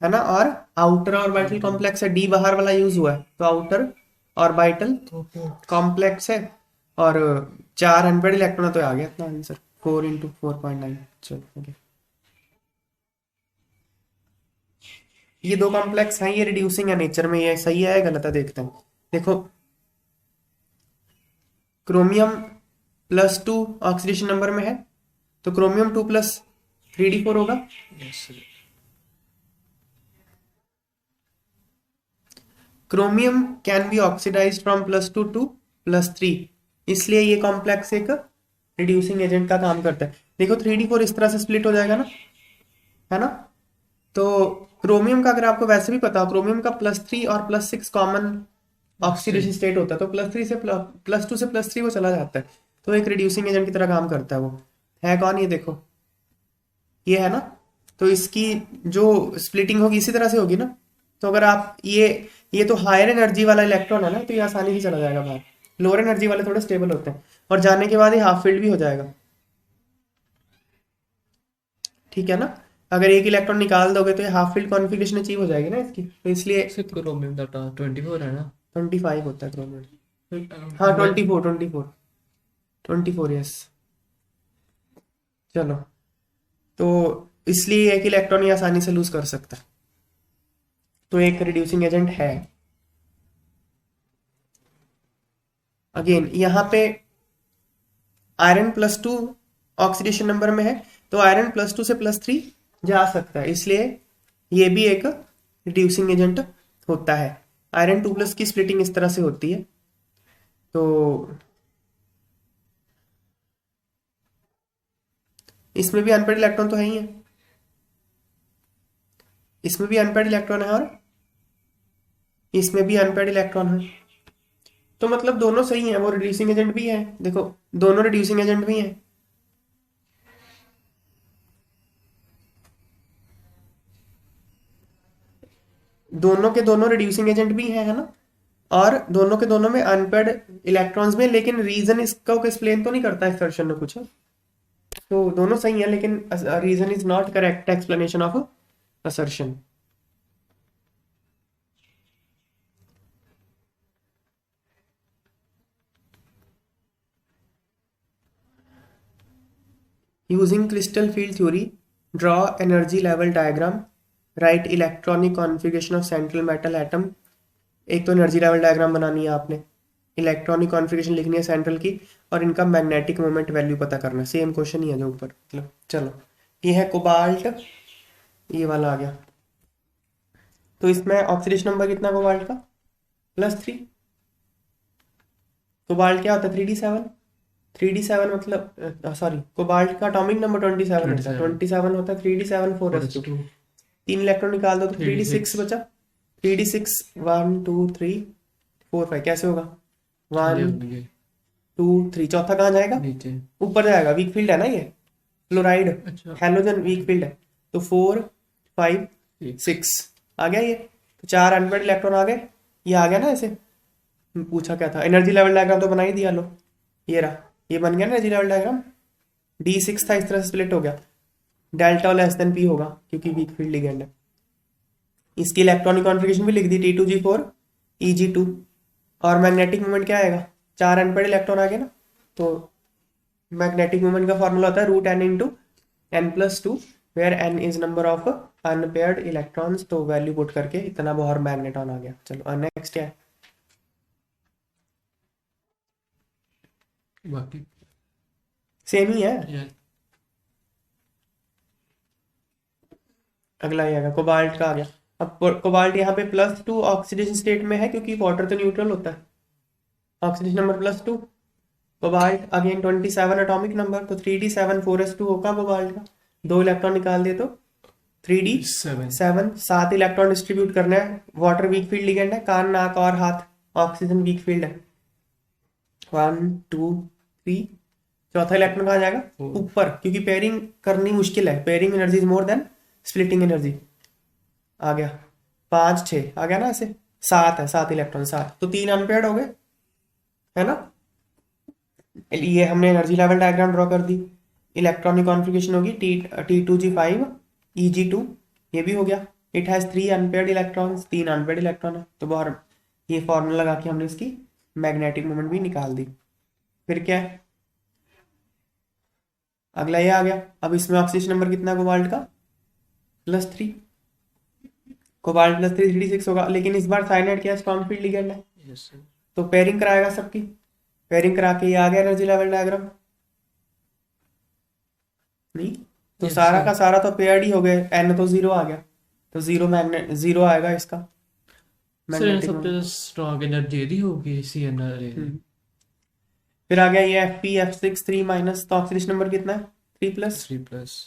Speaker 1: है ना, और आउटर ऑर्बिटल कॉम्प्लेक्स है, डी बाहर वाला यूज हुआ है, तो आउटर ऑर्बिटल कॉम्प्लेक्स है, और 4 अनपेड इलेक्ट्रॉन, तो आ गया इतना आंसर 4 × 4.9। चलो ओके, ये दो कॉम्प्लेक्स हैं, ये रिड्यूसिंग है नेचर में, ये सही है गलत है देखते हैं। देखो क्रोमियम +2 ऑक्सीडेशन नंबर में है, तो क्रोमियम 2 + 3d4 होगा।
Speaker 2: Yes sir.
Speaker 1: Chromium can be oxidised from +2 to +3, इसलिए ये कॉम्प्लेक्स एक रिड्यूसिंग एजेंट का काम करता है। देखो 3d4 इस तरह से स्प्लिट हो जाएगा ना, है ना, तो क्रोमियम का अगर आपको वैसे भी पता हो, क्रोमियम का +3 और +6 कॉमन ऑक्सीडेशन स्टेट होता है, तो +3 से +2 से +3 वो चला जाता है, तो एक रिड्यूसिंग एजेंट की तरह काम करता है। वो है कौन? ये देखो, ये है ना, तो इसकी जो स्प्लिटिंग होगी इसी तरह से होगी ना, तो अगर आप ये तो हायर एनर्जी वाला इलेक्ट्रॉन है ना, तो ये आसानी से चला जाएगा बाहर, लोअर एनर्जी वाले थोड़े स्टेबल होते हैं, और जाने के बाद ये हाफ फील्ड भी हो जाएगा, ठीक है ना। अगर एक इलेक्ट्रॉन निकाल दोगे तो ये हाफ फील्ड कॉन्फ़िगरेशन अचीव हो जाएगी ना इसकी, तो इसलिए
Speaker 2: सिर्फ क्रोमियम का 24 है ना।
Speaker 1: 25 होता है क्रोमियम, हाँ 24 यस। चलो, तो इसलिए एक इलेक्ट्रॉन ये आसानी से लूज कर सकता है, तो एक रिड्यूसिंग एजेंट है। अगेन यहाँ पे आयरन +2 ऑक्सीडेशन नंबर में है, तो आयरन +2 से +3 जा सकता है, इसलिए ये भी एक रिड्यूसिंग एजेंट होता है। आयरन 2+ की स्प्लिटिंग इस तरह से होती है। तो इसमें भी अनपेड इलेक्ट्रॉन तो है ही है, इसमें भी अनपेड इलेक्ट्रॉन है और इसमें भी अनपेड इलेक्ट्रॉन है। तो मतलब दोनों सही हैं, वो रिड्यूसिंग एजेंट भी है, देखो दोनों रिड्यूसिंग एजेंट भी हैं। दोनों के दोनों रिड्यूसिंग एजेंट भी हैं, है ना, और दोनों के दोनों में अनपेड इलेक्ट्रॉन्स में, लेकिन रीजन इसका एक्सप्लेन तो नहीं करता एक्सर्शन में कुछ। तो दोनों सही है, लेकिन reason is not correct explanation of assertion. Using crystal field theory, draw energy level diagram, write electronic configuration of central metal atom. एक तो एनर्जी लेवल डायग्राम बनानी है आपने, इलेक्ट्रॉनिक कॉन्फ़िगरेशन लिखनी है सेंट्रल की, और इनका मैग्नेटिक मोमेंट वैल्यू पता करना है। सेम क्वेश्चन ही है जो ऊपर, मतलब चलो ये है कोबाल्ट, ये वाला आ गया। तो इसमें ऑक्सीडेशन नंबर कितना कोबाल्ट का? +3। कोबाल्ट क्या होता है? 3d7। 3d7 मतलब सॉरी, कोबाल्ट का एटॉमिक नंबर 27 होता है। 27 होता है 3d7 4s2। 3 इलेक्ट्रॉन निकाल दो तो 3d6 बचा। 3d6 1 2 3 4 5 कैसे होगा? 1 2 3, चौथा कहाँ जाएगा?
Speaker 2: नीचे
Speaker 1: ऊपर जाएगा, वीक फील्ड है ना ये, फ्लोराइड
Speaker 2: अच्छा
Speaker 1: हैलोजन वीक फील्ड है। तो 4 5 6 आ गया ये। तो 4 अनपेड इलेक्ट्रॉन आ गए, ये आ गया ना ऐसे। पूछा क्या था? एनर्जी लेवल डायग्राम तो बना ही दिया, लो ये रहा, ये बन गया ना एनर्जी लेवल डायग्राम। D6 था, इस तरह से स्प्लिट हो गया, डेल्टा लेस देन P होगा क्योंकि वीक फील्ड लिगेंड है। इसकी इलेक्ट्रॉनिक कॉन्फ़िगरेशन भी लिख दी, T2G4 Eg2। और मैग्नेटिक मोमेंट क्या आएगा? 4 अनपेड इलेक्ट्रॉन आ गए ना, तो मैग्नेटिक मोमेंट का फॉर्मूला होता है √n into n+2, where n is number of unpaired electrons. तो वैल्यू पुट करके इतना बोहर मैग्नेटॉन आ गया। चलो नेक्स्ट क्या है?
Speaker 2: बाकी
Speaker 1: सेम ही है।
Speaker 2: यार
Speaker 1: अगला ये आएगा, कोबाल्ट का आ गया। अब कोबाल्ट यहाँ पे +2 ऑक्सीडेशन स्टेट में है, क्योंकि वाटर तो न्यूट्रल होता है। Oxidation number +2, cobalt again 27 atomic number, तो 3d7 4s2 होगा कोबाल्ट का। 2 इलेक्ट्रॉन निकाल दिए तो 3d7, 7 इलेक्ट्रॉन डिस्ट्रीब्यूट करना है। वाटर वीक फील्ड लिगेंड है, कान नाक और हाथ ऑक्सीजन वीक फील्ड है। 1 2 3, चौथा इलेक्ट्रॉन कहाँ जाएगा? ऊपर, क्योंकि पेयरिंग करनी मुश्किल है, pairing energy is more than splitting energy. आ गया 5 6 आ गया ना ऐसे। 7 है, 7 इलेक्ट्रॉन 7, तो 3 अनपेयर्ड हो गए, है ना। ये हमने एनर्जी लेवल डायग्राम ड्रॉ कर दी। इलेक्ट्रॉनिक कॉन्फ़िगरेशन होगी T2G5 Eg2, ये भी हो गया। It has 3 unpaired electrons, 3 unpaired electron है, तो बाहर ये फॉर्मूला लगा के हमने इसकी मैग्नेटिक मोमेंट भी निकाल दी। फिर क्या है? अगला ये आ गया। अब इसमें ऑक्सीजन नंबर कितना है कोबाल्ट का? +3। कोबाल्ट +3 3d6 होगा, लेकिन इस बार साइनाइड क्या स्ट्रॉन्ग फील्ड लिगेंड है,
Speaker 2: यस सर
Speaker 1: तो पेयरिंग कराएगा सबकी। पेयरिंग करा के ये आ गया एनर्जी लेवल डायग्राम। नहीं तो
Speaker 2: Yes,
Speaker 1: सारा
Speaker 2: sir.
Speaker 1: का सारा तो पेयर्ड ही हो गए, एन तो 0 आ गया, तो 0 आएगा इसका
Speaker 2: सर
Speaker 1: मैग्नेटिक
Speaker 2: सबसे
Speaker 1: मोमेंट।
Speaker 2: स्ट्रॉन्ग एनर्जी यदि होगी CNR
Speaker 1: फिर आ गया ये Fp F6 3 माइनस, तो ऑक्सीडेशन नंबर कितना है? 3+।
Speaker 2: 3+।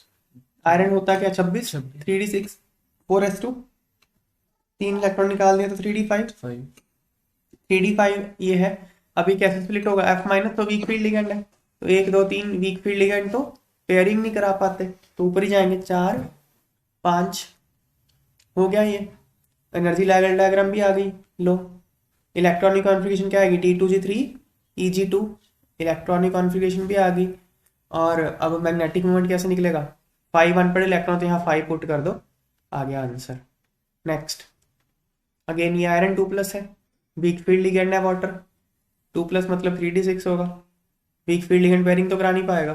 Speaker 1: आयरन होता क्या? 26।
Speaker 2: 26
Speaker 1: 3d6 4s2, 3 इलेक्ट्रॉन निकाल दिया तो 3d5।
Speaker 2: 5
Speaker 1: 3d5 ये है। अभी कैसे स्प्लिट होगा? F- तो वीक फील्ड लिगेंड है, तो 1 2 3 वीक फील्ड लिगेंड, तो पेयरिंग नहीं करा पाते, तो ऊपर ही जाएंगे। 4 5 हो गया ये। एनर्जी लेवल डायग्राम भी आ गई, लो। इलेक्ट्रॉनिक कॉन्फ़िगरेशन क्या आएगी? T2G3 Eg2, इलेक्ट्रॉनिक कॉन्फ़िगरेशन भी आ गई। और अब मैग्नेटिक मोमेंट कैसे निकलेगा? 5 अनपेड इलेक्ट्रॉन, तो यहाँ 5 पुट कर दो, आ गया आंसर। नेक्स्ट अगेन ये आयरन 2+ है, वीक फील्ड लिगेंड है वाटर। 2+ मतलब 3d6 होगा, वीक फील्ड लिगेंड पेयरिंग तो करा नहीं पाएगा,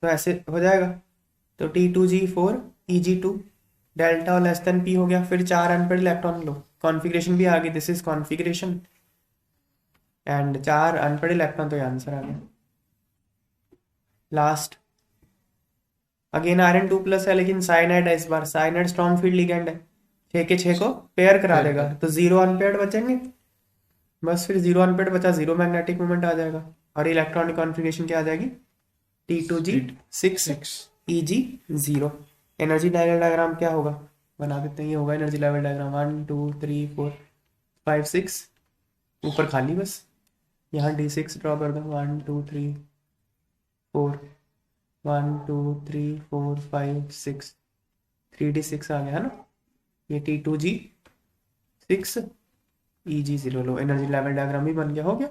Speaker 1: तो ऐसे हो जाएगा। तो T2G4 Eg2, delta less than P हो गया। फिर 4 अनपेड इलेक्ट्रॉन, लो कॉन्फ़िगरेशन भी आ गई, this is configuration, and 4 unpaired electron, तो ये आंसर आ गया। लास्ट अगेन आयरन 2+ है, लेकिन साइनाइड है इस बार। साइनाइड स्ट्रॉन्ग फील्ड लिगेंड है, 6 के 6 को पेयर करा
Speaker 2: पेयर
Speaker 1: देगा, तो 0 अनपेयर्ड बचेंगे। बस फिर 0 अनपेयर्ड बचा, 0 मैग्नेटिक मोमेंट आ जाएगा, और इलेक्ट्रॉनिक कॉन्फ़िगरेशन क्या आ जाएगी, T2G6 Eg0। Energy level diagram क्या होगा, बना देते हैं। ये होगा एनर्जी लेवल डायग्राम, 1 2 3 4 5 6, ऊपर खाली बस, यहाँ D6 ड्रॉ कर दो, 1 2 3 4, 1 2 3 4 5 6, 3D6 आ गया है ना। ये T2G6 Eg0 लो, एनर्जी लेवल डायग्राम भी बन गया, हो गया।